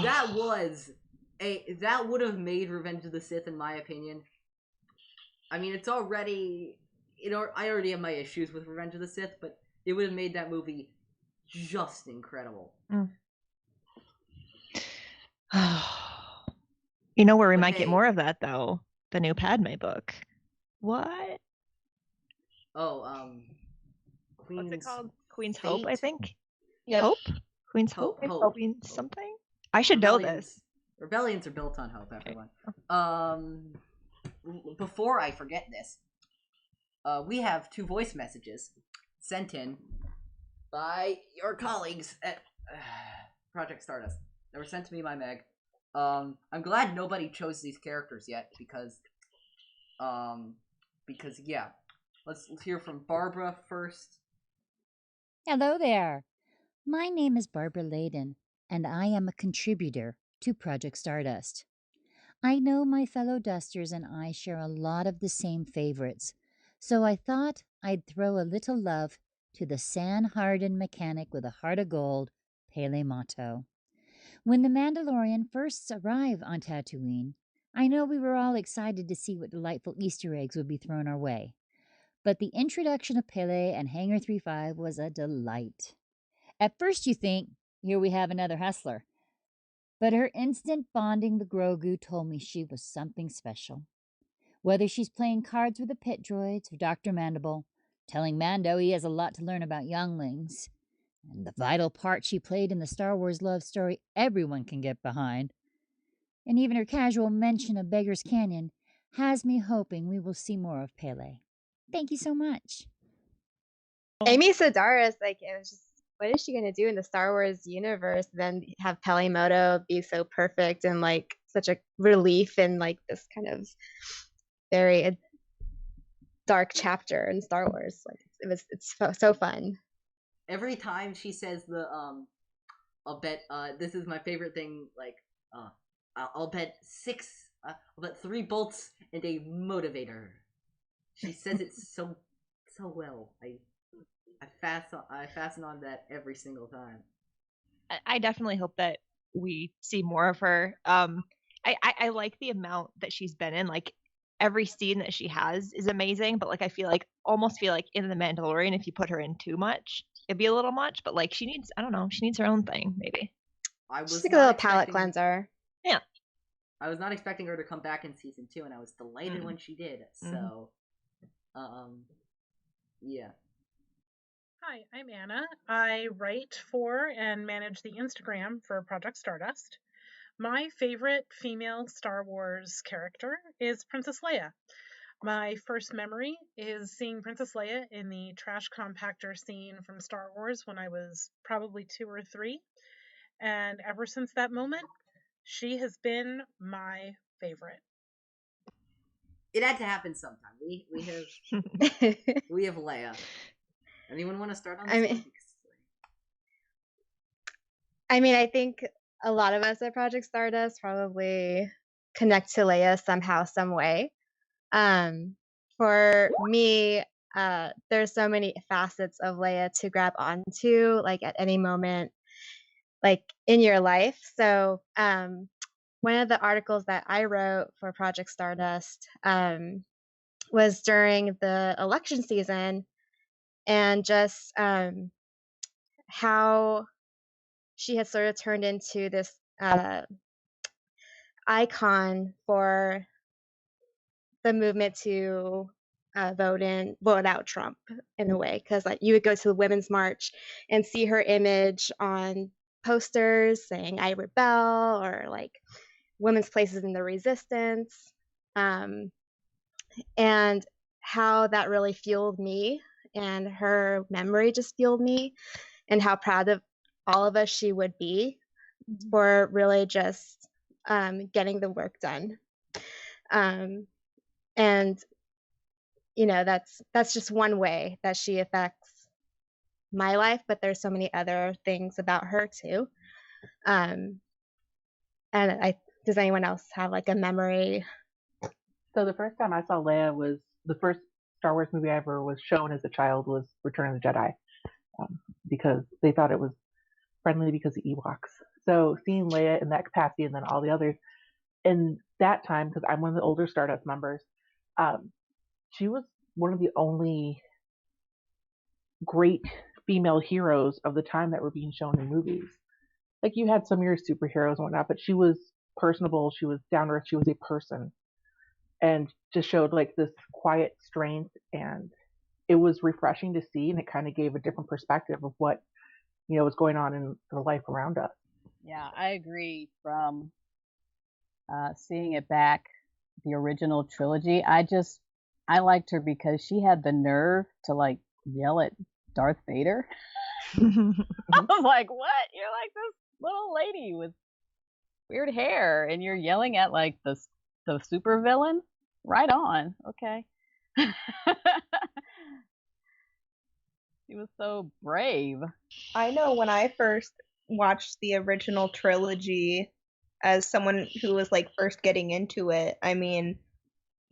That would have made Revenge of the Sith, in my opinion. I mean, it's already, I already have my issues with Revenge of the Sith, but it would have made that movie just incredible. You know where we might get more of that, though? The new Padme book. What? Oh, What's it called? Queen's Hope, I think. Yep. Hope? Queen's Hope? Queen's something? I should know this. Rebellions are built on hope, everyone. Before I forget this, we have 2 voice messages sent in by your colleagues at Project Stardust. They were sent to me by Meg. I'm glad nobody chose these characters yet, because yeah. Let's hear from Barbara first. Hello there. My name is Barbara Layden, and I am a contributor to Project Stardust. I know my fellow Dusters and I share a lot of the same favorites, So I thought I'd throw a little love to the sand-hardened mechanic with a heart of gold, Pele Motto. When the Mandalorian first arrived on Tatooine, I know we were all excited to see what delightful Easter eggs would be thrown our way. But the introduction of Pele and Hangar 35 was a delight. At first you think, here we have another hustler. But her instant bonding with Grogu told me she was something special. Whether she's playing cards with the pit droids or Dr. Mandible, telling Mando he has a lot to learn about younglings, and the vital part she played in the Star Wars love story everyone can get behind, and even her casual mention of Beggar's Canyon has me hoping we will see more of Pele. Thank you so much. Amy Sedaris, like, it was just, what is she gonna do in the Star Wars universe? Then have Peli Motto be so perfect and like such a relief in like this kind of very dark chapter in Star Wars. Like it's so fun. Every time she says the I'll bet this is my favorite thing. Like I'll bet I'll bet 3 bolts and a motivator. She says it so well. I fasten on that every single time. I definitely hope that we see more of her. I like the amount that she's been in. Like every scene that she has is amazing, but like I almost feel like in The Mandalorian, if you put her in too much, it'd be a little much. But like she needs her own thing, maybe. She's like a little palate cleanser. Yeah. I was not expecting her to come back in season 2, and I was delighted when she did. So, yeah. Hi, I'm Anna. I write for and manage the Instagram for Project Stardust. My favorite female Star Wars character is Princess Leia. My first memory is seeing Princess Leia in the trash compactor scene from Star Wars when I was probably 2 or 3. And ever since that moment, she has been my favorite. It had to happen sometime. We have Leia. Anyone want to start on this? I think a lot of us at Project Stardust probably connect to Leia somehow, some way. For me, there's so many facets of Leia to grab onto, like at any moment, like in your life. So, one of the articles that I wrote for Project Stardust was during the election season, and just how she had sort of turned into this icon for the movement to vote out Trump in a way, because like you would go to the Women's March and see her image on posters saying "I rebel" or like women's places in the resistance, and how that really fueled me, and her memory just fueled me, and how proud of all of us she would be for really just getting the work done. And that's just one way that she affects my life, but there's so many other things about her too. And does anyone else have like a memory? So the first time I saw Leia was the first Star Wars movie I ever was shown as a child was Return of the Jedi, because they thought it was friendly because of Ewoks. So seeing Leia in that capacity, and then all the others in that time, because I'm one of the older Stardust members, she was one of the only great female heroes of the time that were being shown in movies. Like you had some of your superheroes and whatnot, but she was personable, she was down to earth, she was a person, and just showed like this quiet strength, and it was refreshing to see, and it kind of gave a different perspective of what was going on in the life around us. Yeah, I agree. From seeing it back, the original trilogy, I liked her because she had the nerve to like yell at Darth Vader. I was like, what? You're like this little lady with weird hair, and you're yelling at like the super villain? Right on. Okay. She was so brave. I know when I first watched the original trilogy as someone who was like first getting into it, I mean,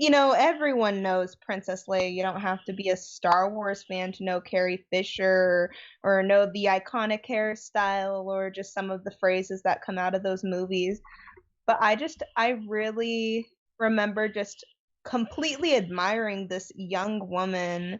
everyone knows Princess Leia. You don't have to be a Star Wars fan to know Carrie Fisher or know the iconic hairstyle or just some of the phrases that come out of those movies. But I really remember just completely admiring this young woman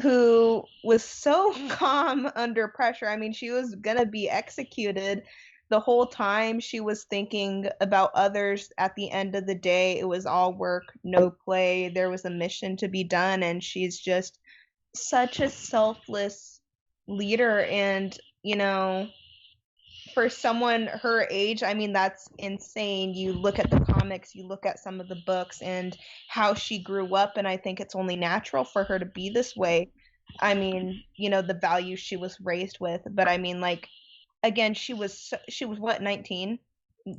who was so calm under pressure. I mean, she was going to be executed. The whole time she was thinking about others. At the end of the day, it was all work, no play. There was a mission to be done, and she's just such a selfless leader. And, for someone her age, I mean, that's insane. You look at the comics, you look at some of the books and how she grew up, and I think it's only natural for her to be this way. I mean, the values she was raised with, but I mean, like, again, she was what, 19?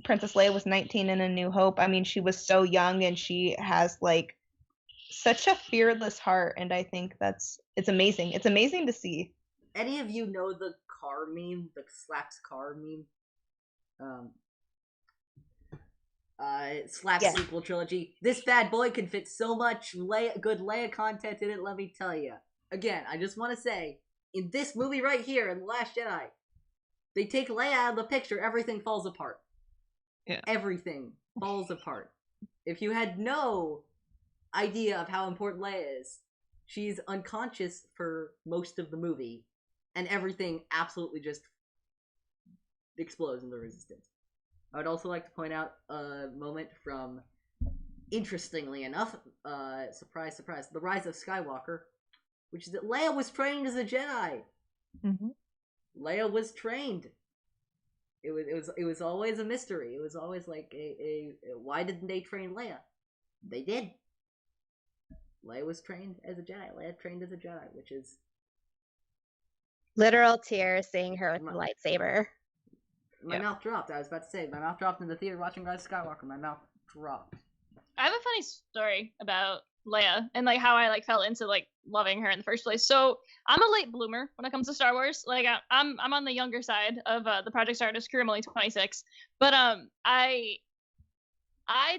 Princess Leia was 19 in A New Hope. I mean, she was so young, and she has like such a fearless heart, and I think it's amazing. It's amazing to see. Any of you know the car meme, the slaps car meme? Slaps Yeah. sequel trilogy. This bad boy can fit so much good Leia content in it, let me tell you. Again, I just want to say, in this movie right here, in The Last Jedi, they take Leia out of the picture, everything falls apart. Yeah. Everything falls apart. If you had no idea of how important Leia is, she's unconscious for most of the movie, and everything absolutely just explodes in the Resistance. I would also like to point out a moment from, interestingly enough, surprise, surprise, The Rise of Skywalker, which is that Leia was trained as a Jedi. Mm-hmm. Leia was trained. It was always a mystery. It was always like why didn't they train Leia? They did. Leia was trained as a Jedi. Leia trained as a Jedi, which is literal tears seeing her with the lightsaber. My mouth dropped. I was about to say, my mouth dropped in the theater watching Rise of Skywalker. My mouth dropped. I have a funny story about Leia and like how I like fell into like loving her in the first place. So I'm a late bloomer when it comes to Star Wars. Like I'm on the younger side of the Project Stardust crew. I'm only 26, but I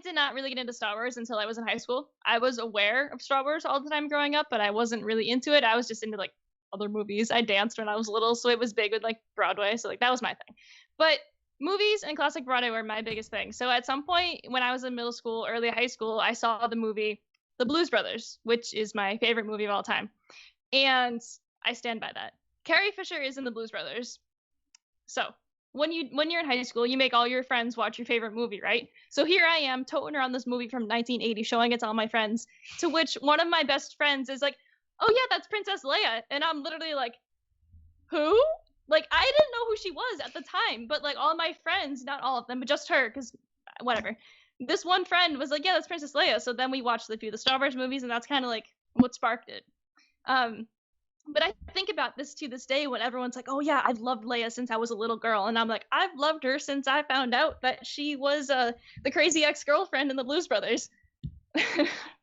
did not really get into Star Wars until I was in high school. I was aware of Star Wars all the time growing up, but I wasn't really into it. I was just into like other movies. I danced when I was little, so it was big with like Broadway. So like that was my thing. But movies and classic Broadway were my biggest thing. So at some point when I was in middle school, early high school, I saw the movie The Blues Brothers, which is my favorite movie of all time. And I stand by that. Carrie Fisher is in The Blues Brothers. So when you're in high school, you make all your friends watch your favorite movie, right? So here I am toting around this movie from 1980, showing it to all my friends, to which one of my best friends is like, oh yeah, that's Princess Leia. And I'm literally like, who? Like, I didn't know who she was at the time, but like all my friends, not all of them, but just her, because whatever. This one friend was like, yeah, that's Princess Leia. So then we watched a few of the Star Wars movies, and that's kind of like what sparked it. But I think about this to this day when everyone's like, oh yeah, I've loved Leia since I was a little girl. And I'm like, I've loved her since I found out that she was the crazy ex-girlfriend in the Blues Brothers.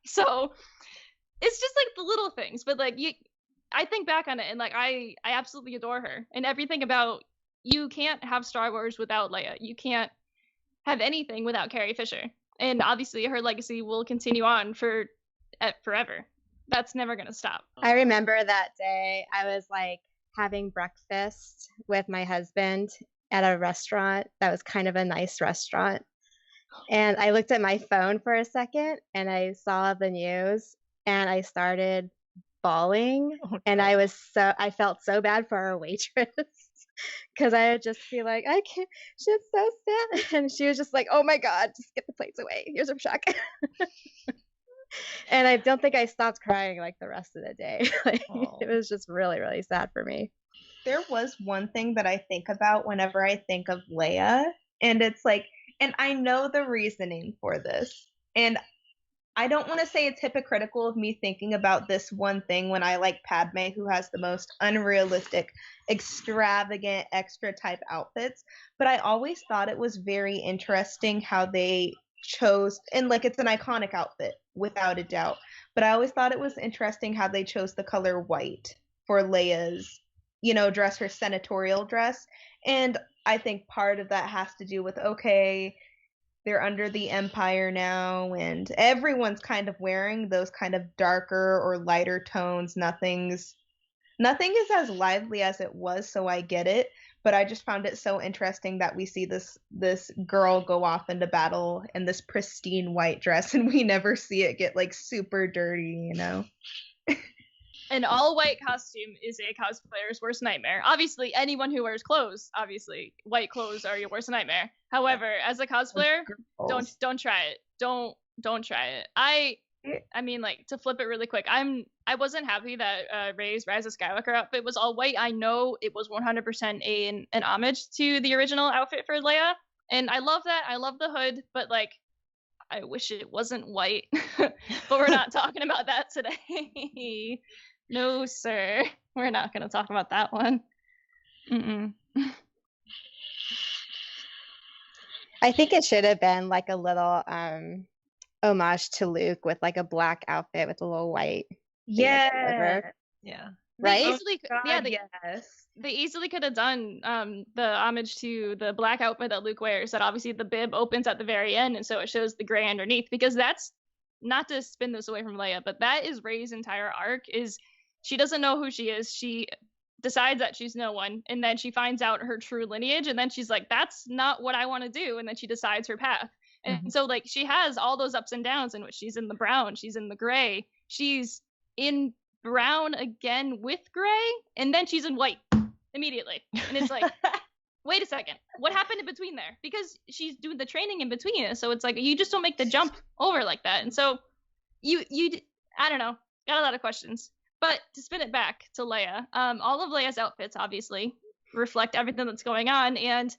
So it's just like the little things, but like I think back on it and like I absolutely adore her and everything about, you can't have Star Wars without Leia. You can't have anything without Carrie Fisher. And obviously her legacy will continue on for forever. That's never going to stop. I remember that day I was like having breakfast with my husband at a restaurant that was kind of a nice restaurant. And I looked at my phone for a second and I saw the news and I started bawling. And I felt so bad for our waitress because I would just be like, I can't, she's so sad. And she was just like, oh my God, just get the plates away. Here's a check. And I don't think I stopped crying like the rest of the day. Like, it was just really, really sad for me. There was one thing that I think about whenever I think of Leia, and it's like, and I know the reasoning for this, and I don't want to say it's hypocritical of me thinking about this one thing when I like Padme, who has the most unrealistic, extravagant, extra type outfits, but I always thought it was very interesting how they chose, and like it's an iconic outfit without a doubt, but I always thought it was interesting how they chose the color white for Leia's, dress, her senatorial dress. And I think part of that has to do with, okay, they're under the Empire now, and everyone's kind of wearing those kind of darker or lighter tones. Nothing is as lively as it was, so I get it. But I just found it so interesting that we see this girl go off into battle in this pristine white dress, and we never see it get like super dirty, you know? An all-white costume is a cosplayer's worst nightmare. Obviously, anyone who wears clothes, white clothes are your worst nightmare. However, as a cosplayer, don't try it. Don't try it. I mean, like, to flip it really quick, I wasn't happy that Rey's Rise of Skywalker outfit was all white. I know it was 100% an homage to the original outfit for Leia, and I love that. I love the hood, but like, I wish it wasn't white. But we're not talking about that today. No, sir. We're not going to talk about that one. I think it should have been like a little homage to Luke with like a black outfit with a little white. Yeah. Yeah. Right? They easily could have done the homage to the black outfit that Luke wears, that obviously the bib opens at the very end, and so it shows the gray underneath, because that's, not to spin this away from Leia, but that is Rey's entire arc. Is she doesn't know who she is. She decides that she's no one, and then she finds out her true lineage, and then she's like, that's not what I want to do, and then she decides her path. And so like, she has all those ups and downs in which she's in the brown, she's in the gray, she's in brown again with gray, and then she's in white immediately. And it's like, wait a second, what happened in between there? Because she's doing the training in between it, so it's like, you just don't make the jump over like that. And so you I don't know, got a lot of questions. But to spin it back to Leia, all of Leia's outfits obviously reflect everything that's going on, and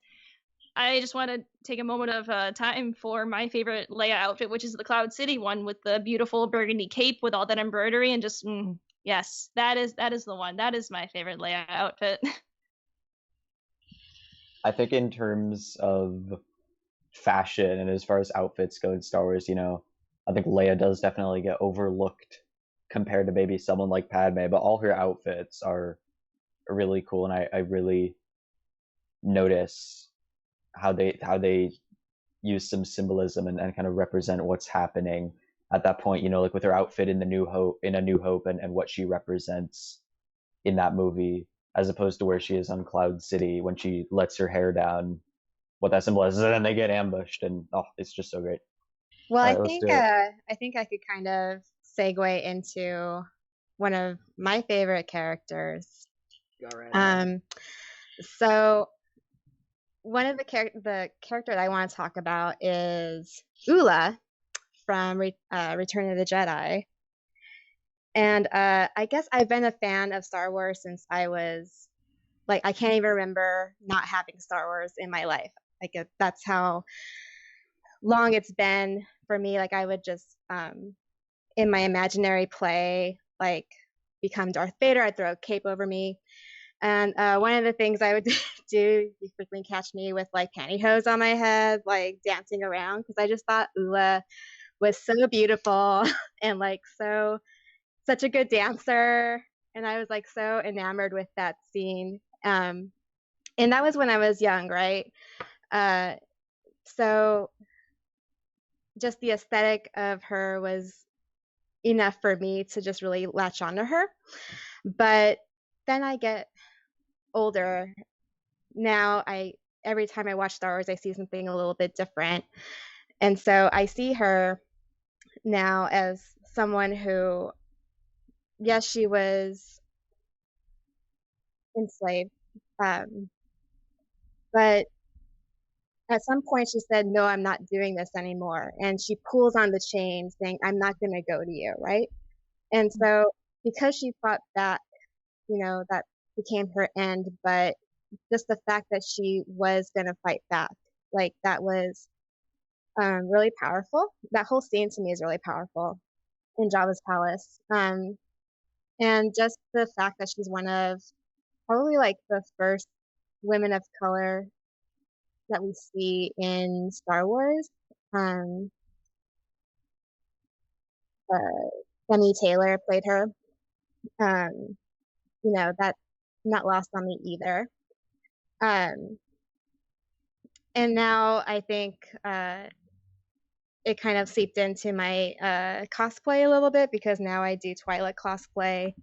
I just want to take a moment of time for my favorite Leia outfit, which is the Cloud City one with the beautiful burgundy cape with all that embroidery, and just yes, that is the one. That is my favorite Leia outfit. I think in terms of fashion and as far as outfits go in Star Wars, you know, I think Leia does definitely get overlooked compared to maybe someone like Padme, but all her outfits are really cool, and I really notice how they use some symbolism and kind of represent what's happening at that point, you know, like with her outfit in A New Hope and what she represents in that movie, as opposed to where she is on Cloud City when she lets her hair down, what that symbolizes, and then they get ambushed, and it's just so great. Well, I think I could kind of segue into one of my favorite characters. Go right. So one of the character that I want to talk about is Ula from Return of the Jedi. And I guess I've been a fan of Star Wars since I was, like, I can't even remember not having Star Wars in my life. Like, that's how long it's been for me. Like, I would just, in my imaginary play, like, become Darth Vader. I'd throw a cape over me. And one of the things I would do, you frequently catch me with like pantyhose on my head, like dancing around, because I just thought Ula was so beautiful and like such a good dancer. And I was like so enamored with that scene. And that was when I was young, right? So just the aesthetic of her was enough for me to just really latch onto her. But then I get older. Now every time I watch Star Wars, I see something a little bit different. And so I see her now as someone who, yes, she was enslaved, but at some point she said, no, I'm not doing this anymore. And she pulls on the chain saying, I'm not going to go to you, right? And so because she fought back, you know, that became her end, but just the fact that she was going to fight back, like that was really powerful. That whole scene to me is really powerful in Jabba's palace. And just the fact that she's one of probably like the first women of color that we see in Star Wars. Demi Taylor played her. You know, that's not lost on me either. And now I think it kind of seeped into my cosplay a little bit, because now I do Twilight cosplay,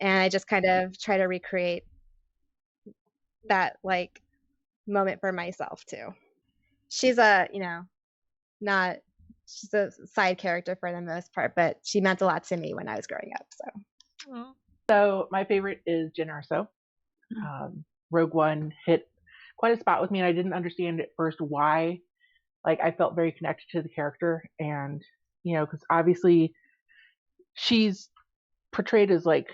and I just kind of try to recreate that like moment for myself too. She's she's a side character for the most part, but she meant a lot to me when I was growing up. So my favorite is Jyn Erso. Rogue One hit quite a spot with me, and I didn't understand at first why. Like, I felt very connected to the character, and because obviously she's portrayed as like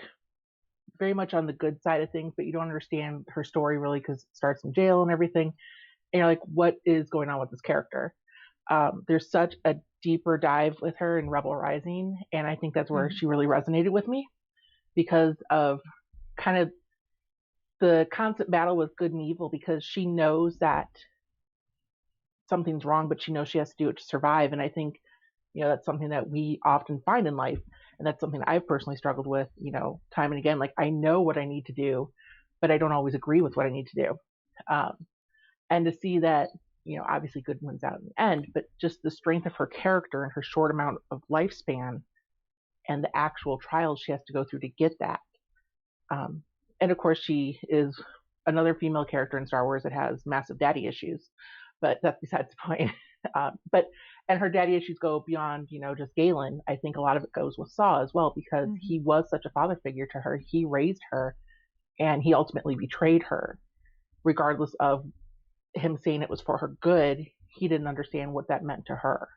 very much on the good side of things, but you don't understand her story really, because it starts in jail and everything, and you're like, what is going on with this character? There's such a deeper dive with her in Rebel Rising, and I think that's where she really resonated with me, because of kind of the constant battle with good and evil, because she knows that something's wrong, but she knows she has to do it to survive. And I think, that's something that we often find in life. And that's something I've personally struggled with, time and again. Like, I know what I need to do, but I don't always agree with what I need to do. And to see that, obviously good wins out in the end, but just the strength of her character and her short amount of lifespan and the actual trials she has to go through to get that. And of course, she is another female character in Star Wars that has massive daddy issues, but that's besides the point. And her daddy issues go beyond, just Galen. I think a lot of it goes with Saw as well, because he was such a father figure to her. He raised her, and he ultimately betrayed her, regardless of him saying it was for her good. He didn't understand what that meant to her.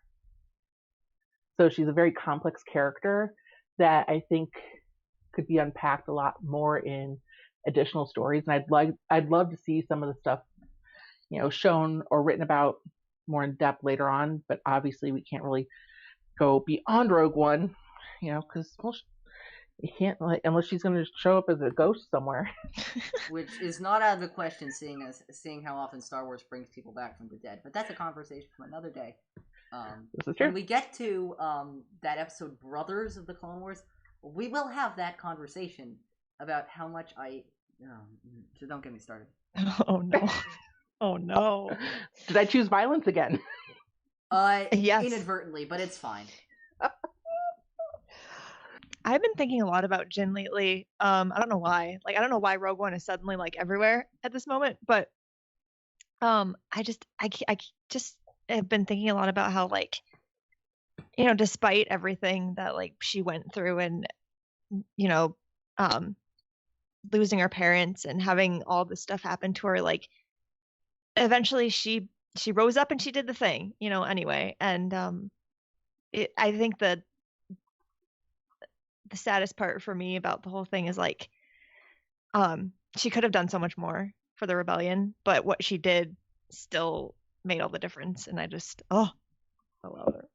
So she's a very complex character that I think could be unpacked a lot more in additional stories. And I'd love to see some of the stuff, shown or written about more in depth later on. But obviously we can't really go beyond Rogue One, because you can't, unless she's going to show up as a ghost somewhere. Which is not out of the question, seeing how often Star Wars brings people back from the dead. But that's a conversation for another day. This is true. When we get to that episode, Brothers of the Clone Wars, we will have that conversation about how much so don't get me started. Oh no. Oh no. Did I choose violence again? Yes. Inadvertently, but it's fine. I've been thinking a lot about Jyn lately. I don't know why. I don't know why Rogue One is suddenly everywhere at this moment, but I just have been thinking a lot about how despite everything that she went through, and losing her parents and having all this stuff happen to her, eventually she rose up and she did the thing, anyway. And I think that the saddest part for me about the whole thing is she could have done so much more for the rebellion, but what she did still made all the difference. And I love her.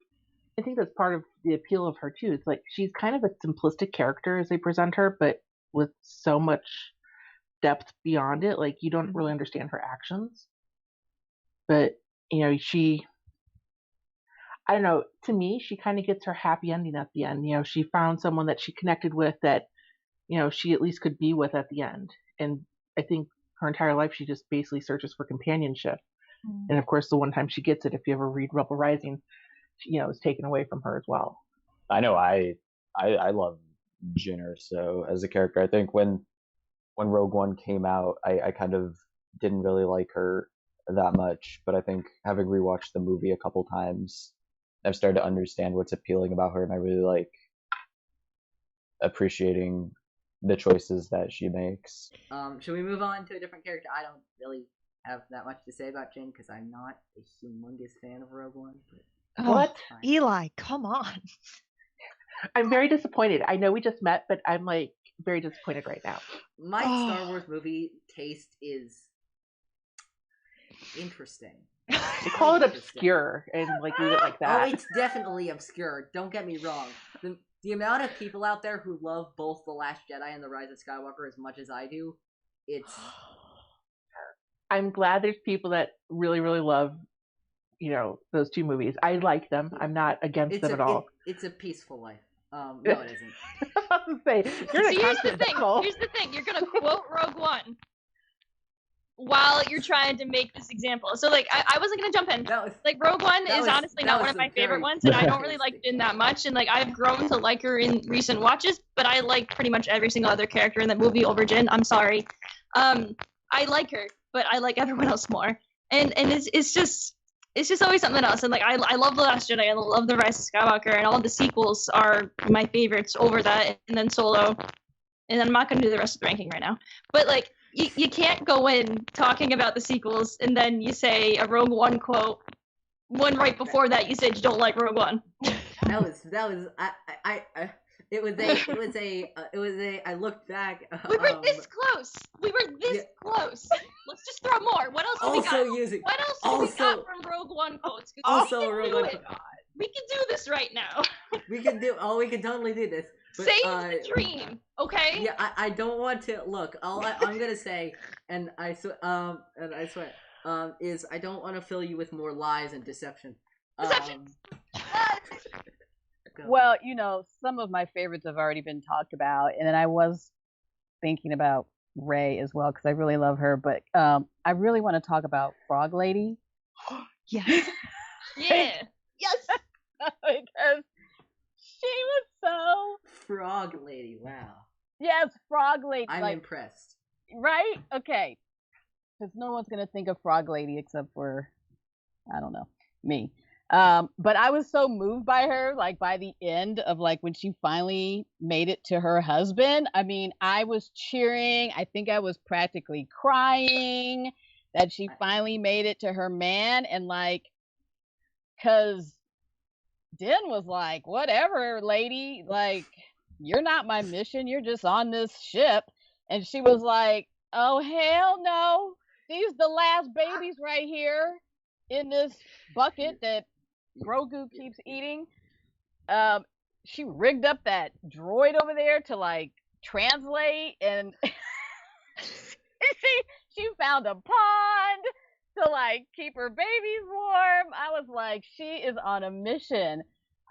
I think that's part of the appeal of her too. It's she's kind of a simplistic character as they present her, but with so much depth beyond it. You don't really understand her actions, but I don't know, to me, she kind of gets her happy ending at the end. She found someone that she connected with, that, she at least could be with at the end. And I think her entire life, she just basically searches for companionship. And of course, the one time she gets it, if you ever read Rebel Rising, is taken away from her as well. I know I love Jyn Erso as a character. I think when Rogue One came out, I kind of didn't really like her that much, but I think having rewatched the movie a couple times, I've started to understand what's appealing about her, and I really like appreciating the choices that she makes. Should we move on to a different character? I don't really have that much to say about Jyn, because I'm not a humongous fan of Rogue One. But what? Eli, come on. I'm very disappointed. I know we just met, but I'm very disappointed right now. My Star Wars movie taste is interesting. They call it obscure and leave it like that. Oh, it's definitely obscure. Don't get me wrong. The amount of people out there who love both The Last Jedi and The Rise of Skywalker as much as I do, it's... I'm glad there's people that really, really love, those two movies. I like them. I'm not against them at all. It's a peaceful life. No, it isn't. I was gonna say, Here's the thing. You're gonna quote Rogue One. while you're trying to make this example. So like I wasn't gonna jump in. Like Rogue One is honestly not one of my favorite ones, and I don't really like Din that much. And like I've grown to like her in recent watches, but I like pretty much every single other character in that movie over Din. I'm sorry. I like her, but I like everyone else more. And it's just always something else. And like I love The Last Jedi, I love The Rise of Skywalker, and all the sequels are my favorites over that, and then Solo. And I'm not gonna do the rest of the ranking right now. But like you can't go in talking about the sequels and then you say a Rogue One quote. One right before that you said you don't like Rogue One. That was I looked back. We were this close. Close. Let's just throw more. What else do we got? What else do we got from Rogue One quotes? Also Rogue One. We can do this right now. we can totally do this. But, save the dream, okay? Yeah, I don't want to look. I'm gonna say, and I swear, is I don't want to fill you with more lies and deception. Well, you know, some of my favorites have already been talked about, and then I was thinking about Rey as well because I really love her, but I really want to talk about Frog Lady. Yes. Yeah. Yes. Because she was so Frog Lady. Wow. Yes, Frog Lady. I'm impressed. Right? Okay. Because no one's gonna think of Frog Lady except for, I don't know, me. But I was so moved by her, like by the end of like when she finally made it to her husband. I mean, I was cheering. I think I was practically crying that she finally made it to her man, and like, cause Din was like, whatever, lady, like, you're not my mission, you're just on this ship. And she was like, oh, hell no, these the last babies right here in this bucket that Grogu keeps eating. She rigged up that droid over there to like translate, and she found a pond to like keep her babies warm. I was like, she is on a mission.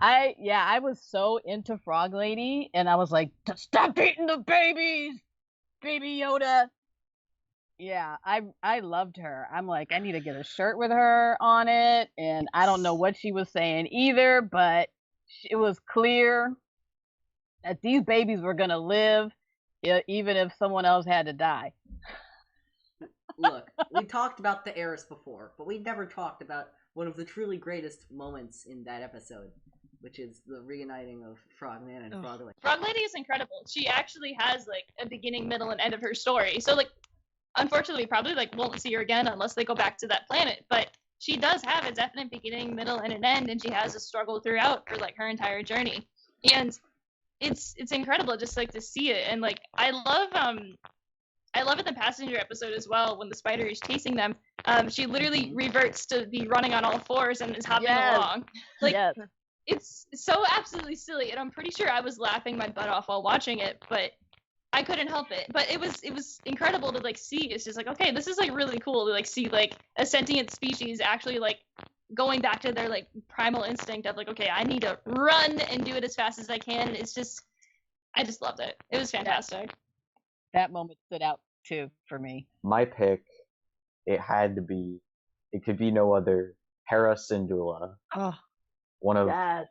I was so into Frog Lady, and I was like, stop eating the babies, Baby Yoda. Yeah, I loved her. I'm like, I need to get a shirt with her on it, and I don't know what she was saying either, but it was clear that these babies were gonna live, even if someone else had to die. Look, we talked about the heiress before, but we never talked about one of the truly greatest moments in that episode, which is the reuniting of Frogman and Frog Lady. Frog Lady is incredible. She actually has like a beginning, middle, and end of her story. So like, unfortunately, we probably like won't see her again unless they go back to that planet. But she does have a definite beginning, middle, and an end, and she has a struggle throughout for like her entire journey. And it's incredible just like to see it. And like I love in the passenger episode as well when the spider is chasing them. She literally reverts to be running on all fours and is hopping along. Like it's so absolutely silly, and I'm pretty sure I was laughing my butt off while watching it, but I couldn't help it. But it was incredible to like see. It's just like, okay, this is like really cool to like see like a sentient species actually like going back to their like primal instinct of like, okay, I need to run and do it as fast as I can. And it's just, I just loved it. It was fantastic. That moment stood out too for me. My pick, it could be no other, Hera Syndulla. Oh, one of,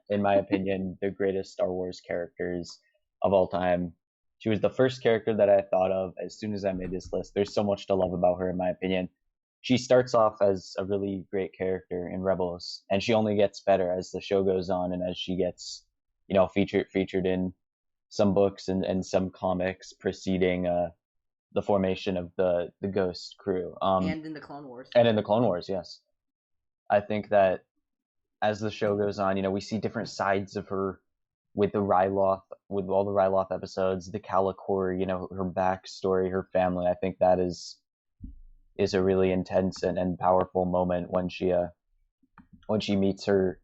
in my opinion, the greatest Star Wars characters of all time. She was the first character that I thought of as soon as I made this list. There's so much to love about her, in my opinion. She starts off as a really great character in Rebels, and she only gets better as the show goes on and as she gets, featured in some books and some comics preceding the formation of the Ghost crew. And in the Clone Wars. And in the Clone Wars, yes. I think that as the show goes on, we see different sides of her with all the Ryloth episodes, the Calicor, her backstory, her family. I think that is a really intense and powerful moment when she meets her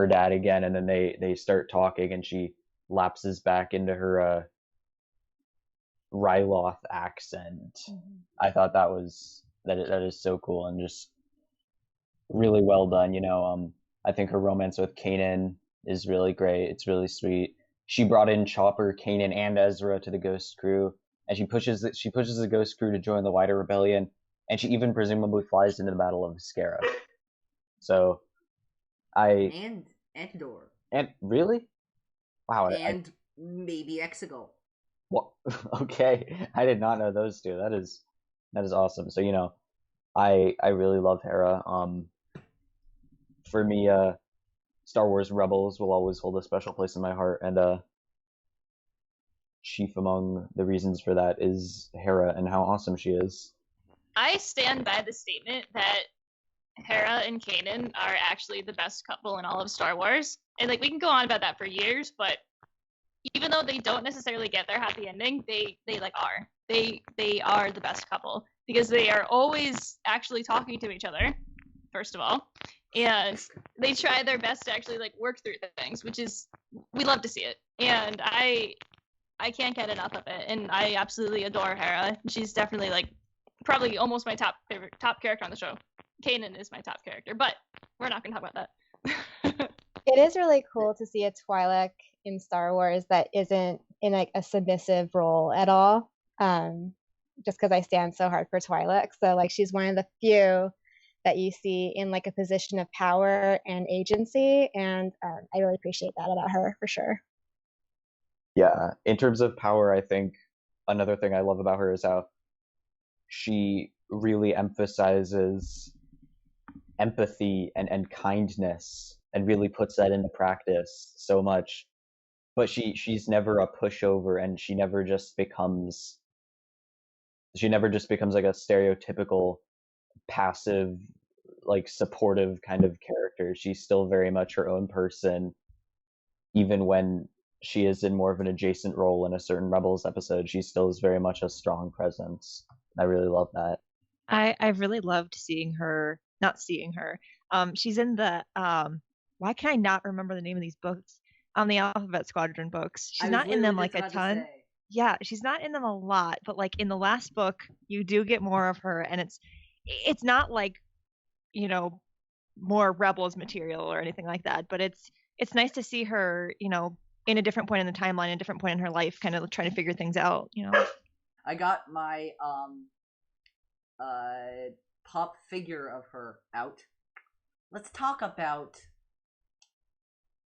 dad again, and then they start talking, and she lapses back into her Ryloth accent. Mm-hmm. I thought that is so cool and just really well done. I think her romance with Kanan is really great. It's really sweet. She brought in Chopper, Kanan, and Ezra to the Ghost crew, and she pushes the Ghost crew to join the wider rebellion. and she even presumably flies into the Battle of Scarif. So, and Endor. And really? Wow. And maybe Exegol. What? Okay, I did not know those two. That is awesome. So I really love Hera. For me, Star Wars Rebels will always hold a special place in my heart, and chief among the reasons for that is Hera and how awesome she is. I stand by the statement that Hera and Kanan are actually the best couple in all of Star Wars. And we can go on about that for years, but even though they don't necessarily get their happy ending, they are. They are the best couple because they are always actually talking to each other, first of all. And they try their best to actually work through things, which is, we love to see it. And I can't get enough of it. And I absolutely adore Hera. She's definitely probably almost my top character on the show. Kanan is my top character, but we're not gonna talk about that. It is really cool to see a Twi'lek in Star Wars that isn't in a submissive role at all. Just because I stand so hard for Twi'lek, so she's one of the few that you see in a position of power and agency, and I really appreciate that about her for sure. Yeah, in terms of power, I think another thing I love about her is how she really emphasizes empathy and kindness and really puts that into practice so much. But she's never a pushover, and she never just becomes a stereotypical passive, supportive kind of character. She's still very much her own person, even when she is in more of an adjacent role in a certain Rebels episode. She still is very much a strong presence. I really love that. I've really loved seeing her. Not seeing her. She's in the why can I not remember the name of these books? The Alphabet Squadron books. She's not in them a ton. Yeah, she's not in them a lot, but in the last book, you do get more of her, and it's not more Rebels material or anything like that, but it's nice to see her, in a different point in the timeline, a different point in her life, kind of trying to figure things out, I got my pop figure of her out. Let's talk about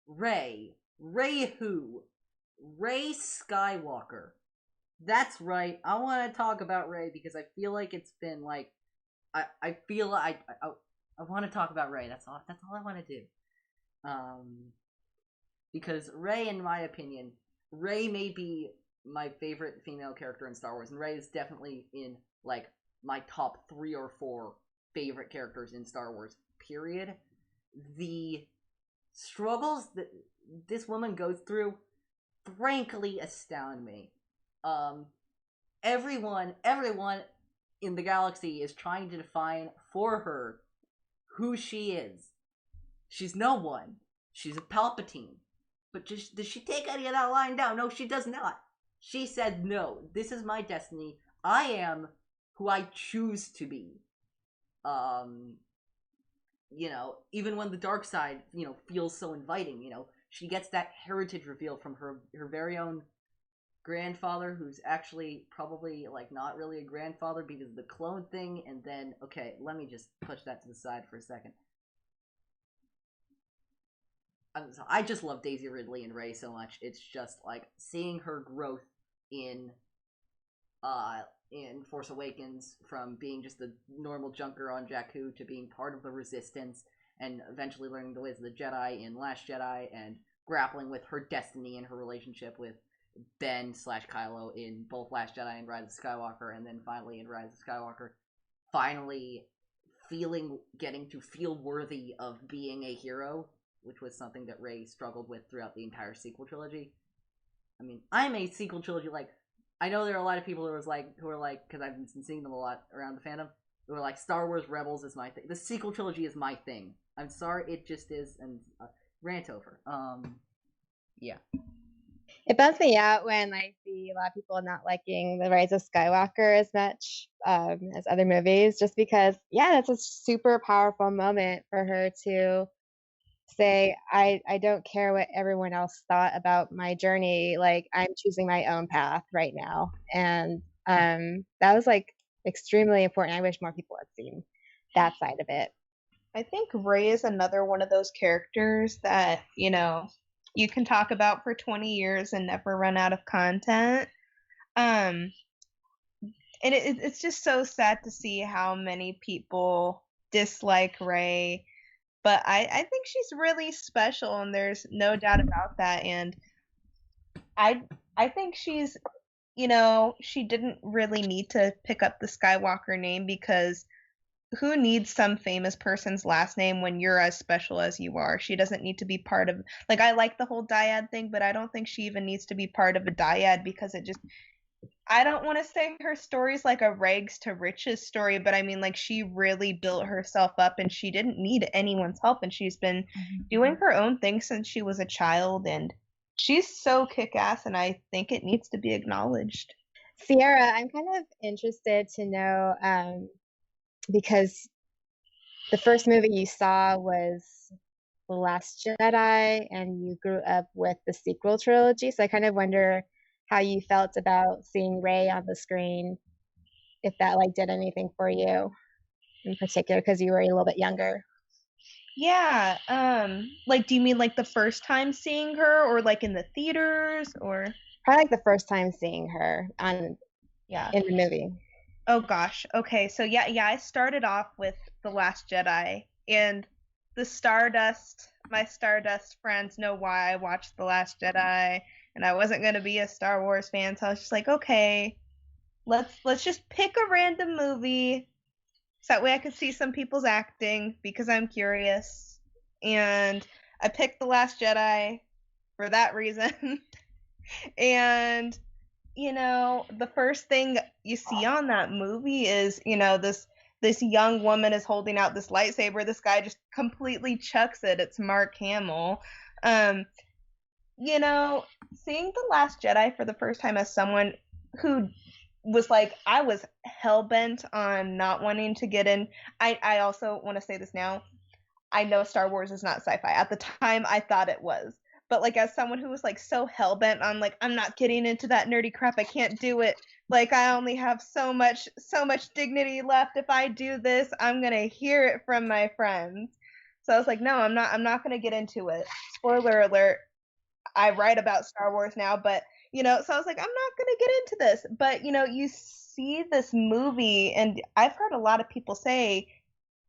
Rey. Rey who? Rey Skywalker. That's right. I want to talk about Rey because I feel like it's been I feel I want to talk about Rey. That's all I want to do. Because Rey, in my opinion, Rey may be my favorite female character in Star Wars, and Rey is definitely in my top 3 or 4 favorite characters in Star Wars. Period. The struggles that this woman goes through, frankly, astound me. Everyone in the galaxy is trying to define for her who she is. She's no one. She's a Palpatine. But does she take any of that lying down? No, she does not. She said, no, this is my destiny. I am who I choose to be. Even when the dark side, feels so inviting, she gets that heritage reveal from her very own grandfather, who's actually probably not really a grandfather because of the clone thing. And then, okay, let me just push that to the side for a second. I just love Daisy Ridley and Rey so much. It's just seeing her growth in Force Awakens, from being just a normal junker on Jakku to being part of the Resistance, and eventually learning the ways of the Jedi in Last Jedi, and grappling with her destiny and her relationship with Ben/Kylo in both Last Jedi and Rise of Skywalker, and then finally in Rise of Skywalker, finally getting to feel worthy of being a hero, which was something that Rey struggled with throughout the entire sequel trilogy. I mean, I'm a sequel trilogy, I know there are a lot of people who are because I've been seeing them a lot around the fandom, who are Star Wars Rebels is my thing. The sequel trilogy is my thing. I'm sorry, it just is, and rant over. Yeah. It bums me out when I see a lot of people not liking The Rise of Skywalker as much as other movies, just because, that's a super powerful moment for her to say, I don't care what everyone else thought about my journey. I'm choosing my own path right now. And that was extremely important. I wish more people had seen that side of it. I think Rey is another one of those characters that, you know, you can talk about for 20 years and never run out of content. And it's just so sad to see how many people dislike Rey. But I think she's really special, and there's no doubt about that. And I think she's, you know, she didn't really need to pick up the Skywalker name, because who needs some famous person's last name when you're as special as you are? She doesn't need to be part of, like, I like the whole dyad thing, but I don't think she even needs to be part of a dyad, because it just, I don't want to say her story's like a rags to riches story, but I mean, like, she really built herself up and she didn't need anyone's help, and she's been doing her own thing since she was a child, and she's so kick-ass, and I think it needs to be acknowledged. Sierra, I'm kind of interested to know, because the first movie you saw was The Last Jedi, and you grew up with the sequel trilogy, so I kind of wonder how you felt about seeing Rey on the screen, if that like did anything for you in particular, because you were a little bit younger. Yeah, like, do you mean like the first time seeing her, or like in the theaters, or? Probably like the first time seeing her in the movie. Oh gosh. Okay, so yeah, I started off with The Last Jedi, and the Stardust, my Stardust friends know why I watched The Last Jedi, and I wasn't going to be a Star Wars fan, so I was just like, okay, let's just pick a random movie, so that way I could see some people's acting, because I'm curious. And I picked The Last Jedi for that reason. And, you know, the first thing you see on that movie is, you know, this young woman is holding out this lightsaber. This guy just completely chucks it. It's Mark Hamill. You know, seeing The Last Jedi for the first time as someone who was like, I was hell-bent on not wanting to get in. I also want to say this now. I know Star Wars is not sci-fi. At the time, I thought it was. But, like, as someone who was, like, so hell-bent on, like, I'm not getting into that nerdy crap, I can't do it. Like, I only have so much dignity left. If I do this, I'm going to hear it from my friends. So I was like, no, I'm not going to get into it. Spoiler alert, I write about Star Wars now, but, you know, so I was like, I'm not going to get into this. But, you know, you see this movie, and I've heard a lot of people say,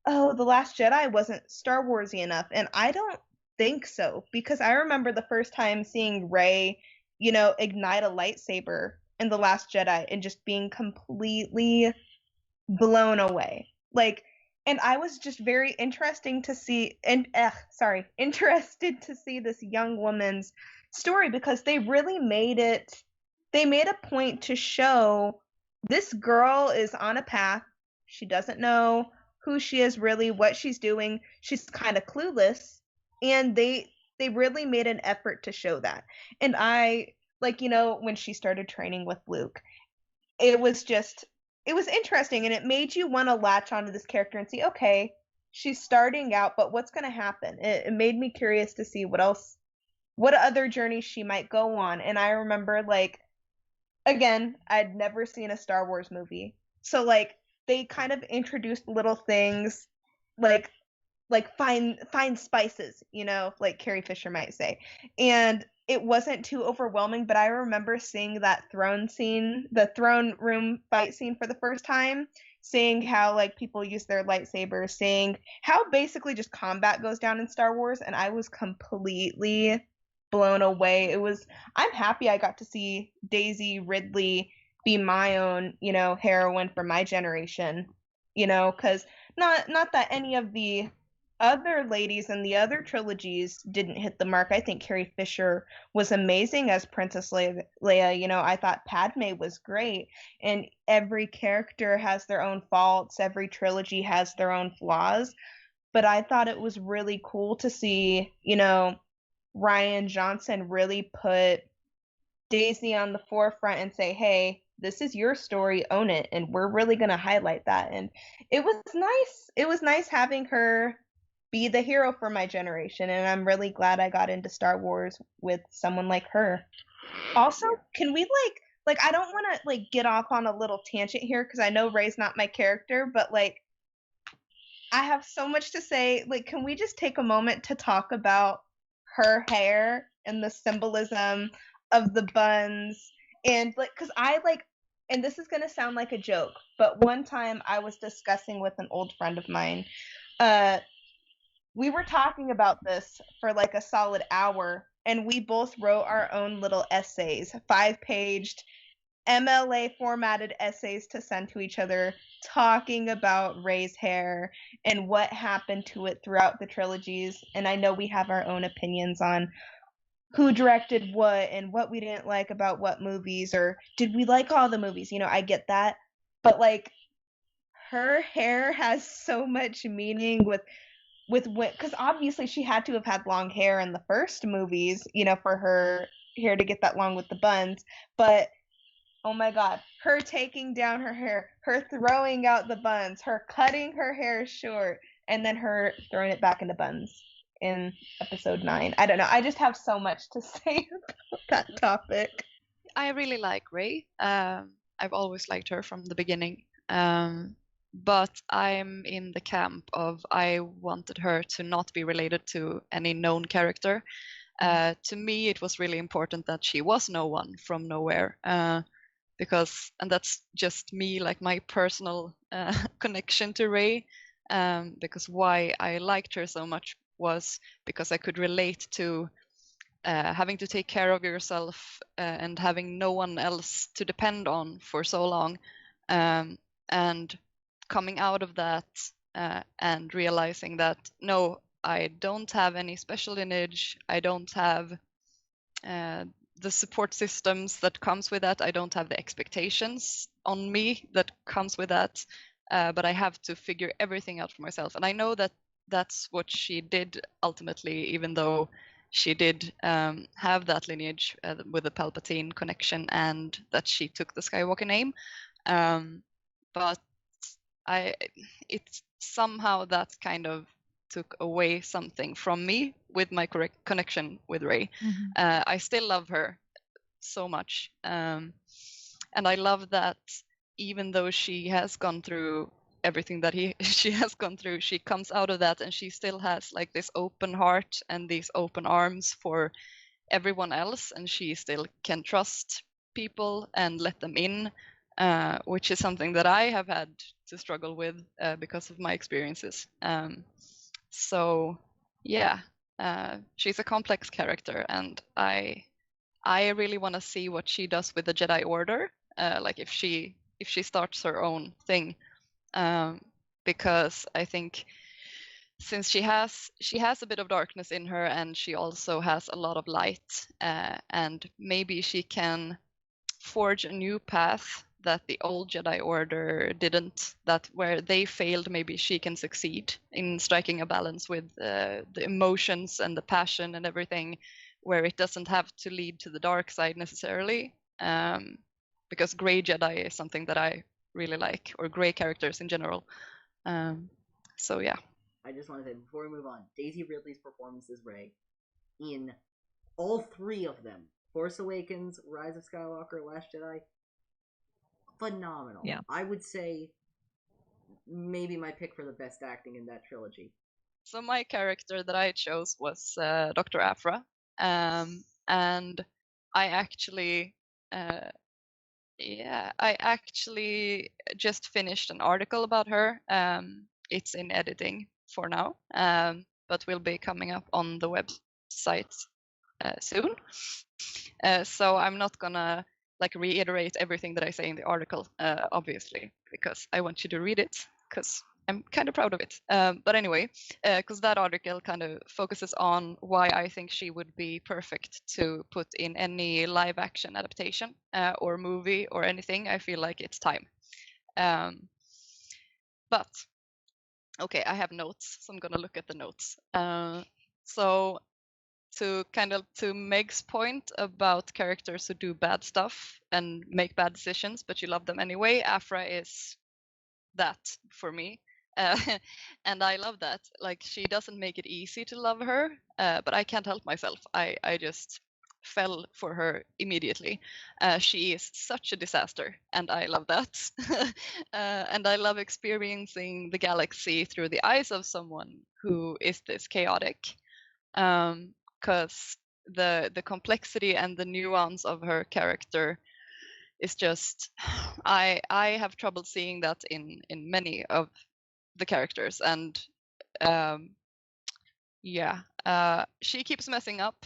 oh, The Last Jedi wasn't Star Warsy enough. And I don't think so, because I remember the first time seeing Rey, you know, ignite a lightsaber in The Last Jedi and just being completely blown away. Like, and I was just very interested to see this young woman's story, because they really made a point to show this girl is on a path. She doesn't know who she is really, what she's doing. She's kind of clueless, and they really made an effort to show that. And I, like, you know, when she started training with Luke, it was interesting, and it made you want to latch onto this character and see, okay, she's starting out, but what's going to happen? It made me curious to see what other journeys she might go on. And I remember, like, again, I'd never seen a Star Wars movie, so, like, they kind of introduced little things, like fine spices, you know, like Carrie Fisher might say. And it wasn't too overwhelming, but I remember seeing that the throne room fight scene for the first time, seeing how, like, people use their lightsabers, seeing how basically just combat goes down in Star Wars, and I was completely blown away. I'm happy I got to see Daisy Ridley be my own, you know, heroine for my generation, you know, because not that any of the other ladies in the other trilogies didn't hit the mark. I think Carrie Fisher was amazing as Princess Leia. You know, I thought Padme was great, and every character has their own faults. Every trilogy has their own flaws, but I thought it was really cool to see, you know, Rian Johnson really put Daisy on the forefront and say, hey, this is your story, own it, and we're really going to highlight that. And it was nice. It was nice having her be the hero for my generation, and I'm really glad I got into Star Wars with someone like her. Also, can we, like, like, I don't want to like get off on a little tangent here because I know Rey's not my character, but like I have so much to say. Like, can we just take a moment to talk about her hair and the symbolism of the buns? And like, because I like, and this is gonna sound like a joke, but one time I was discussing with an old friend of mine. We were talking about this for like a solid hour, and we both wrote our own little essays, 5-paged MLA formatted essays to send to each other, talking about Rey's hair and what happened to it throughout the trilogies. And I know we have our own opinions on who directed what and what we didn't like about what movies, or did we like all the movies? You know, I get that. But like, her hair has so much meaning with because obviously she had to have had long hair in the first movies, you know, for her hair to get that long with the buns. But oh my god, her taking down her hair, her throwing out the buns, her cutting her hair short, and then her throwing it back into buns in episode 9. I don't know. I just have so much to say about that topic. I really like Rey. I've always liked her from the beginning. But I'm in the camp of I wanted her to not be related to any known character. To me, it was really important that she was no one from nowhere. Because, and that's just me, like my personal connection to Rey. Because why I liked her so much was because I could relate to having to take care of yourself and having no one else to depend on for so long. And coming out of that and realizing that no, I don't have any special lineage. I don't have the support systems that comes with that. I don't have the expectations on me that comes with that. But I have to figure everything out for myself. And I know that that's what she did ultimately, even though she did have that lineage with the Palpatine connection and that she took the Skywalker name. But it's somehow that kind of took away something from me with my correct connection with Rey. I still love her so much, and I love that even though she has gone through everything that she has gone through, she comes out of that and she still has like this open heart and these open arms for everyone else, and she still can trust people and let them in. Which is something that I have had to struggle with because of my experiences. So yeah, she's a complex character, and I really want to see what she does with the Jedi Order. Like if she starts her own thing, because I think since she has a bit of darkness in her, and she also has a lot of light, and maybe she can forge a new path that the old Jedi Order didn't, that where they failed, maybe she can succeed in striking a balance with the emotions and the passion and everything, where it doesn't have to lead to the dark side necessarily. Because gray Jedi is something that I really like, or gray characters in general. So yeah. I just want to say, before we move on, Daisy Ridley's performance as Rey in all 3 of them, Force Awakens, Rise of Skywalker, Last Jedi, phenomenal. Yeah. I would say maybe my pick for the best acting in that trilogy. So my character that I chose was Dr. Afra, and I actually just finished an article about her. It's in editing for now, but will be coming up on the website soon. So I'm not gonna like reiterate everything that I say in the article, obviously, because I want you to read it, because I'm kind of proud of it. But anyway, because that article kind of focuses on why I think she would be perfect to put in any live action adaptation or movie or anything. I feel like it's time. But okay, I have notes, so I'm gonna look at the notes. So to Meg's point about characters who do bad stuff and make bad decisions, but you love them anyway, Afra is that for me. And I love that. Like, she doesn't make it easy to love her, but I can't help myself. I just fell for her immediately. She is such a disaster, and I love that. And I love experiencing the galaxy through the eyes of someone who is this chaotic, because the complexity and the nuance of her character is just I have trouble seeing that in many of the characters, and she keeps messing up.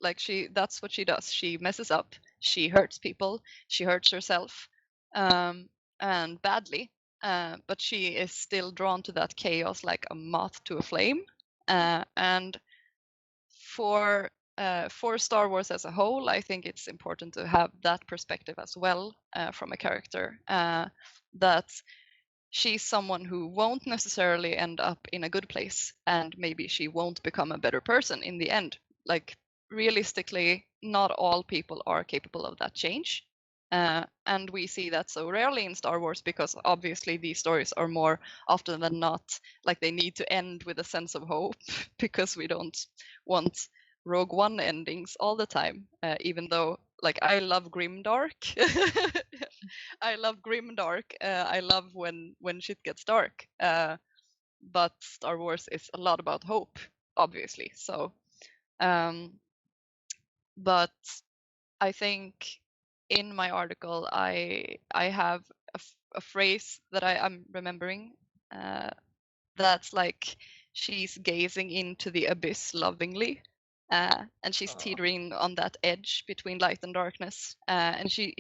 Like that's what she does. She messes up. She hurts people. She hurts herself, and badly. But she is still drawn to that chaos like a moth to a flame. And for Star Wars as a whole, I think it's important to have that perspective as well from a character. That she's someone who won't necessarily end up in a good place, and maybe she won't become a better person in the end. Like, realistically, not all people are capable of that change. And we see that so rarely in Star Wars because obviously these stories are more often than not like they need to end with a sense of hope because we don't want Rogue One endings all the time, even though like I love grimdark. I love grimdark. I love when shit gets dark. But Star Wars is a lot about hope, obviously. So, but I think in my article I have a phrase that I'm remembering. That's like she's gazing into the abyss lovingly. And she's teetering on that edge between light and darkness. And she,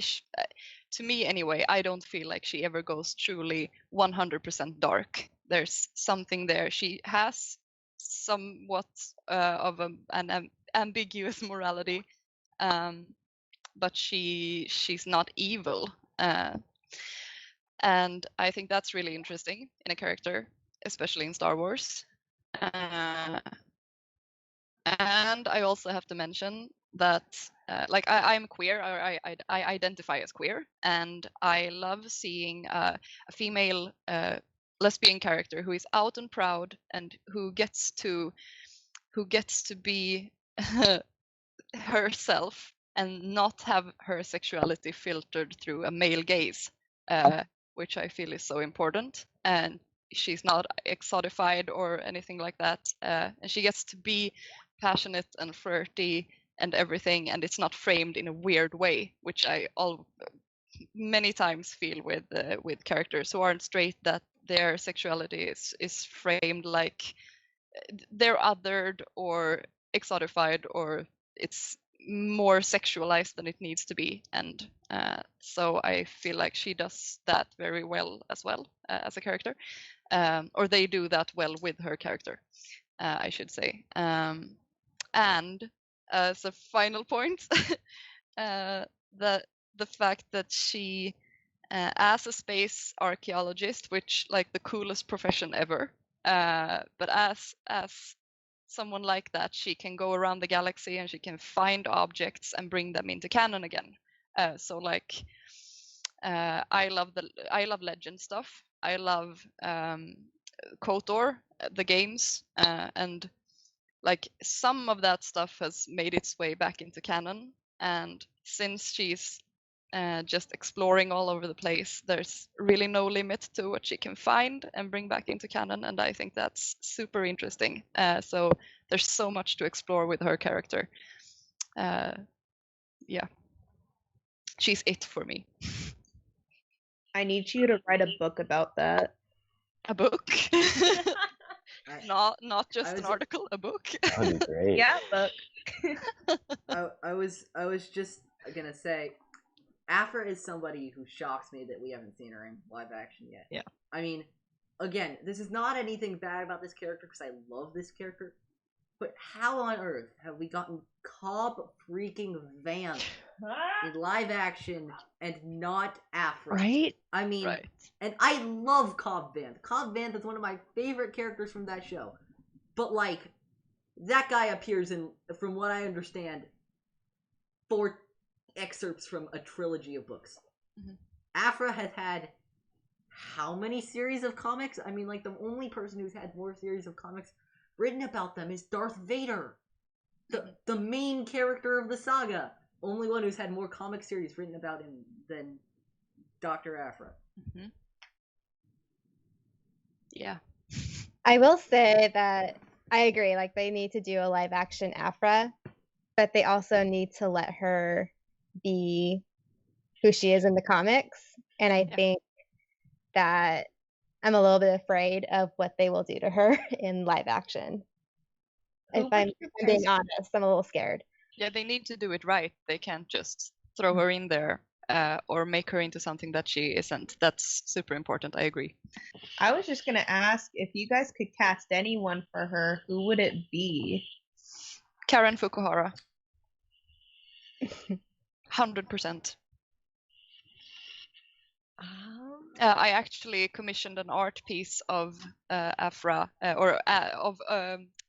to me anyway, I don't feel like she ever goes truly 100% dark. There's something there. She has somewhat of an ambiguous morality, but she's not evil. And I think that's really interesting in a character, especially in Star Wars. And I also have to mention that like I'm queer, or I identify as queer, and I love seeing a female lesbian character who is out and proud and who gets to be herself and not have her sexuality filtered through a male gaze, which I feel is so important. And she's not exotified or anything like that, and she gets to be passionate and flirty and everything, and it's not framed in a weird way, which I many times feel with characters who aren't straight, that their sexuality is framed like they're othered or exotified, or it's more sexualized than it needs to be. And so I feel like she does that very well as well as a character, or they do that well with her character, I should say. And as a final point, the fact that she, as a space archaeologist, which like the coolest profession ever, but as someone like that, she can go around the galaxy and she can find objects and bring them into canon again. So like, I love legend stuff. I love KOTOR, the games, and like some of that stuff has made its way back into canon. And since she's just exploring all over the place, there's really no limit to what she can find and bring back into canon, and I think that's super interesting. So there's so much to explore with her character. Yeah, she's it for me. I need you to write a book about that. A book? Not just an article, a book. That would be great. Yeah, book. I was just gonna say, Afra is somebody who shocks me that we haven't seen her in live action yet. Yeah. I mean, again, this is not anything bad about this character because I love this character, but how on earth have we gotten Cobb freaking Vanth in live action and not Afra? Right? I mean, right. And I love Cobb Vanth. Cobb Vanth is one of my favorite characters from that show. But, like, that guy appears in, from what I understand, 4 excerpts from a trilogy of books. Mm-hmm. Afra has had how many series of comics? I mean, like, the only person who's had more series of comics written about them is Darth Vader. the main character of the saga. Only one who's had more comic series written about him than Dr. Aphra. Mm-hmm. Yeah. I will say that I agree. Like, they need to do a live action Aphra, but they also need to let her be who she is in the comics. And I think that I'm a little bit afraid of what they will do to her in live action. If I'm being honest, I'm a little scared. Yeah, they need to do it right. They can't just throw her in there or make her into something that she isn't. That's super important. I agree. I was just gonna ask if you guys could cast anyone for her, who would it be? Karen Fukuhara. 100%. I actually commissioned an art piece of Aphra of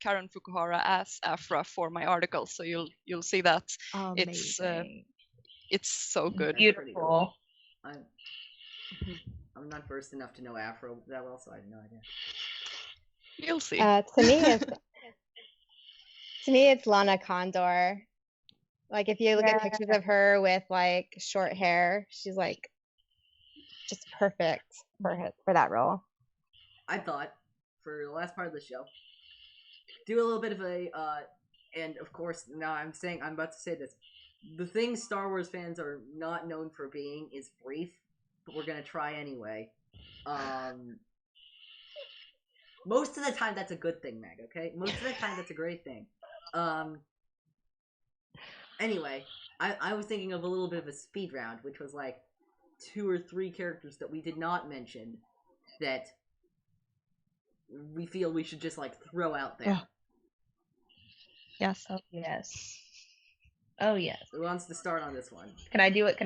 Karen Fukuhara as Aphra for my article, so you'll see that. Amazing. It's so good. Beautiful. I'm not versed enough to know Afro that well, so I have no idea. You'll see. To me, it's Lana Condor. Like, if you look at pictures of her with like short hair, she's like just perfect for that role. I thought for the last part of the show, do a little bit of a and of course now I'm about to say this. The thing Star Wars fans are not known for being is brief, but we're gonna try anyway. Most of the time that's a good thing, Meg, okay? Most of the time that's a great thing. Anyway, I was thinking of a little bit of a speed round, which was like 2 or 3 characters that we did not mention that we feel we should just like throw out there. Yes. Oh yes. Oh yes. Who wants to start on this one? Can I do it?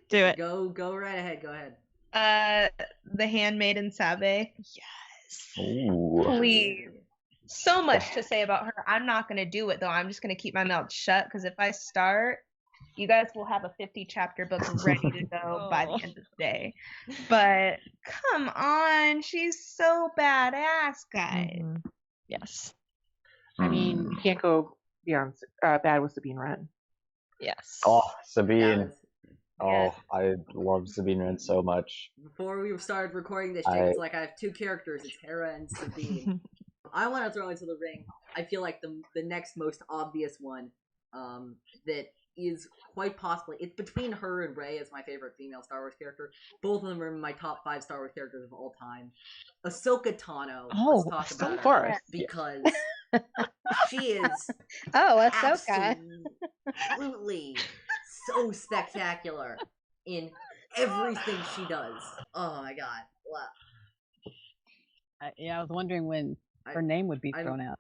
Do it. Go right ahead. Go ahead. The Handmaiden Sabe. Yes. Ooh. Please. So much to say about her. I'm not gonna do it though. I'm just gonna keep my mouth shut because if I start, you guys will have a 50-chapter book ready to go by the end of the day. But come on, she's so badass, guys. Mm-hmm. Yes. I mean, you can't go beyond bad with Sabine Wren. Yes. Oh, Sabine. Yes. Oh, I love Sabine Wren so much. Before we started recording this shit, it's like I have 2 characters. It's Hera and Sabine. I want to throw into the ring. I feel like the next most obvious one that is quite possibly, it's between her and Rey as my favorite female Star Wars character. Both of them are my top 5 Star Wars characters of all time. Ahsoka Tano. Oh, let's talk about of course. her because she is Ahsoka. absolutely so spectacular in everything she does. Oh my god! Wow. I was wondering when her name would be thrown out.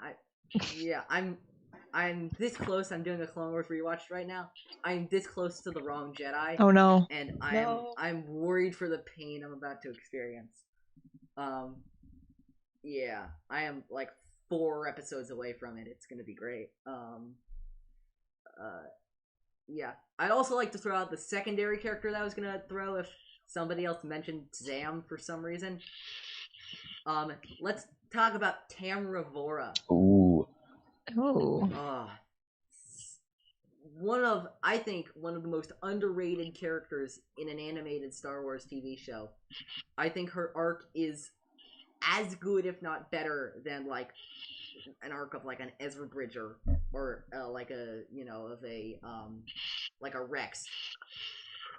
I'm this close. I'm doing a Clone Wars rewatch right now. I'm this close to the wrong Jedi. Oh no! And I'm worried for the pain I'm about to experience. Yeah, I am like 4 episodes away from it. It's gonna be great. Yeah. I'd also like to throw out the secondary character that I was gonna throw if somebody else mentioned Zam for some reason. Let's talk about Tamra Vora. Ooh. Ooh. I think one of the most underrated characters in an animated Star Wars TV show. I think her arc is as good, if not better, than like an arc of like an Ezra Bridger or like a like a Rex.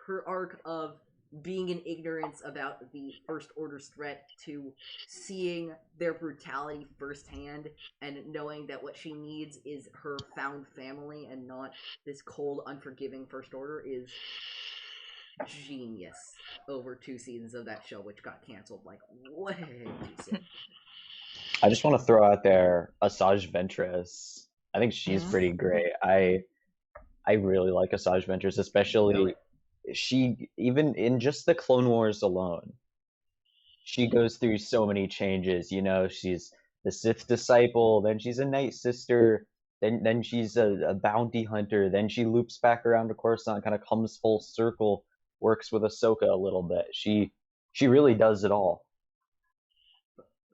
Her arc of being in ignorance about the First Order's threat to seeing their brutality firsthand and knowing that what she needs is her found family and not this cold, unforgiving First Order is genius. Over 2 seasons of that show, which got canceled like way too soon. I just want to throw out there Asajj Ventress. I think she's pretty great. I really like Asajj Ventress, especially she, even in just the Clone Wars alone, she goes through so many changes. You know, she's the Sith disciple, then she's a Night Sister, then she's a bounty hunter, then she loops back around to Coruscant, kind of comes full circle, works with Ahsoka a little bit. She really does it all.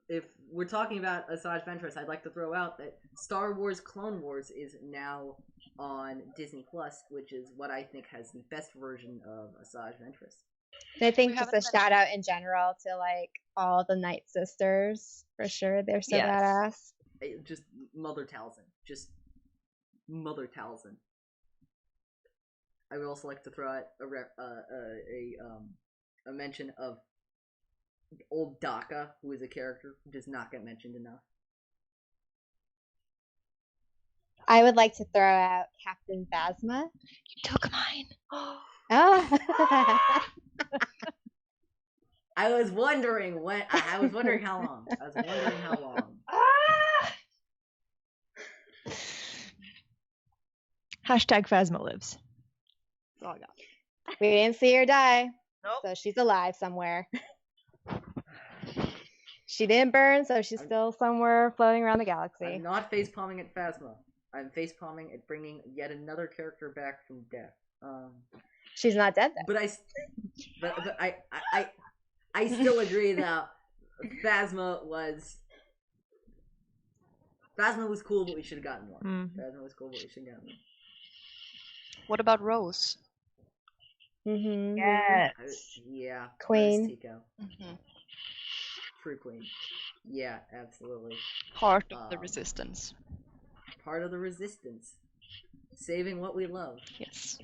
if we're talking about Asajj Ventress, I'd like to throw out that Star Wars Clone Wars is now on Disney Plus, which is what I think has the best version of Asajj Ventress. And I think just a shout out in general to like all the Night Sisters for sure. They're so badass. Just Mother Talzin. I would also like to throw out a mention of old Daka, who is a character who does not get mentioned enough. I would like to throw out Captain Phasma. You took mine. Oh. I was wondering when. I was wondering how long. Hashtag Phasma lives. That's all I got. We didn't see her die. Nope. So she's alive somewhere. She didn't burn, so she's still somewhere floating around the galaxy. I'm not facepalming at Phasma. I'm facepalming at bringing yet another character back from death. She's not dead though. But I still agree that Phasma was cool, but we should have gotten more. Phasma was cool, but we should have gotten more. What about Rose? Mm-hmm. Yes. Yeah. Queen. Tico. Mm-hmm. True queen. Yeah, absolutely. Part of the resistance. Part of the resistance. Saving what we love. Yes.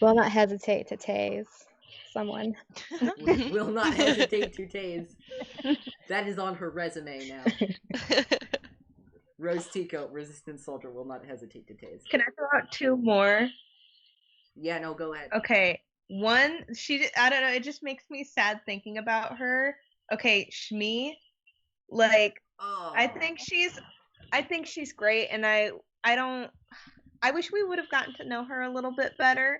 Will not hesitate to tase someone. Will not hesitate to tase. That is on her resume now. Rose Tico, resistance soldier, will not hesitate to tase. Can I throw out two more? Yeah, no, go ahead. Okay. One, I don't know, it just makes me sad thinking about her. Okay, Shmi. Like, I think she's great, and I wish we would have gotten to know her a little bit better.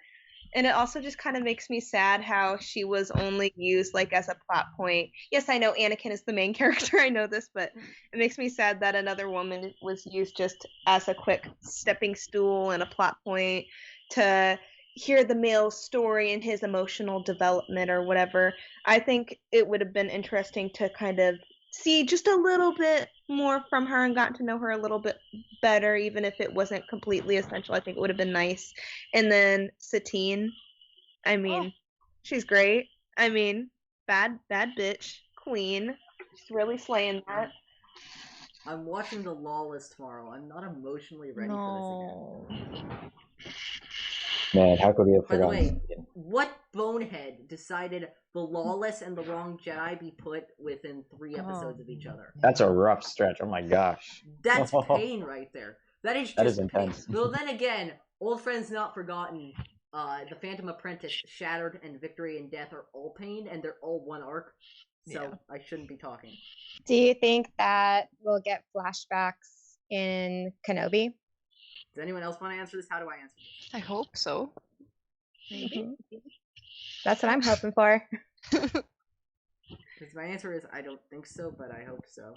And it also just kind of makes me sad how she was only used like as a plot point. Yes, I know Anakin is the main character, I know this, but it makes me sad that another woman was used just as a quick stepping stool and a plot point to hear the male's story and his emotional development or whatever. I think it would have been interesting to kind of see just a little bit more from her and gotten to know her a little bit better, even if it wasn't completely essential. I think it would have been nice. And then Satine, I mean, she's great. I mean, bad bitch, queen. She's really slaying that. I'm watching The Lawless tomorrow. I'm not emotionally ready for this again. Man, how could we have forgotten? By the way, what bonehead decided The Lawless and The Wrong Jedi be put within 3 episodes of each other? That's a rough stretch. Oh my gosh. That's pain right there. That is intense. Pain. Well, then again, Old Friends Not Forgotten, The Phantom Apprentice, Shattered, and Victory and Death are all pain, and they're all one arc. So I shouldn't be talking. Do you think that we'll get flashbacks in Kenobi? Does anyone else want to answer this? How do I answer this? I hope so. Maybe. That's what I'm hoping for. Because my answer is I don't think so, but I hope so.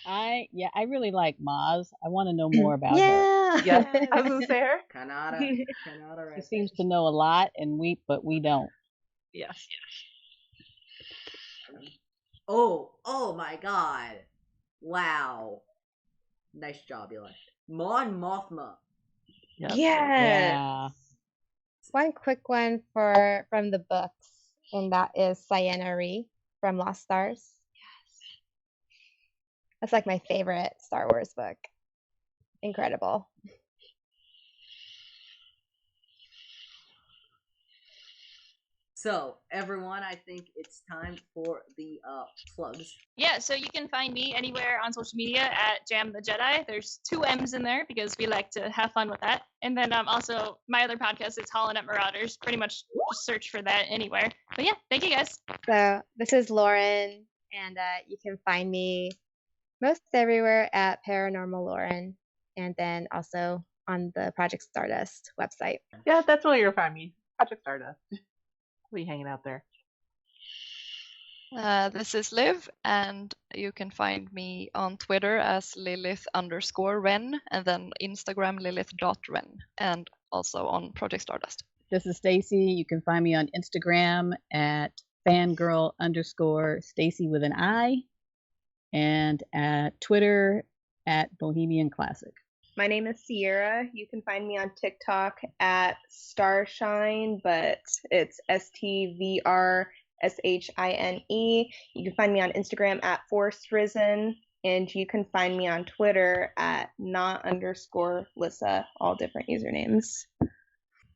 I really like Maz. I want to know more about her. Yes, I was gonna say her. Kanata, right? She seems to know a lot, but we don't. Yes. Oh my God! Wow, nice job, Eli. Mon Mothma. Yep. Yeah. One quick one from the books, and that is Cyanari from Lost Stars. Yes. That's like my favorite Star Wars book. Incredible. So, everyone, I think it's time for the plugs. Yeah, so you can find me anywhere on social media at Jam the Jedi. There's 2 M's in there because we like to have fun with that. And then also my other podcast is Holonet Marauders. Pretty much just search for that anywhere. But yeah, thank you guys. So this is Lauren, and you can find me most everywhere at Paranormal Lauren, and then also on the Project Stardust website. Yeah, that's where you'll find me. Project Stardust. Be hanging out there. This is Liv, and you can find me on Twitter as Lilith_Ren, and then Instagram Lilith.Ren, and also on Project Stardust. This is Stacy. You can find me on Instagram at fangirl_Stacy with an I, and at Twitter at Bohemian Classic. My name is Sierra. You can find me on TikTok at Starshine, but it's STVRSHINE. You can find me on Instagram at Forced Risen, and you can find me on Twitter at not_Lissa, all different usernames.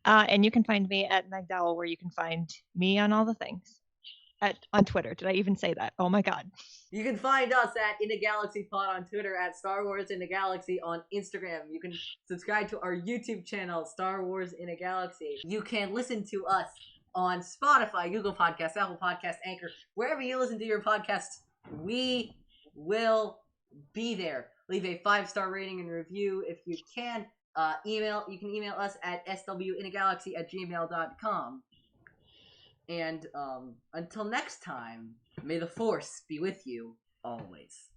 And you can find me at McDowell, where you can find me on all the things. On Twitter. Did I even say that? Oh my god. You can find us at In a Galaxy Pod on Twitter, at Star Wars in a Galaxy on Instagram. You can subscribe to our YouTube channel, Star Wars in a Galaxy. You can listen to us on Spotify, Google Podcasts, Apple Podcasts, Anchor, wherever you listen to your podcasts. We will be there. Leave a 5-star rating and review if you can. You can email us at swinagalaxy@gmail.com. And until next time, may the Force be with you always.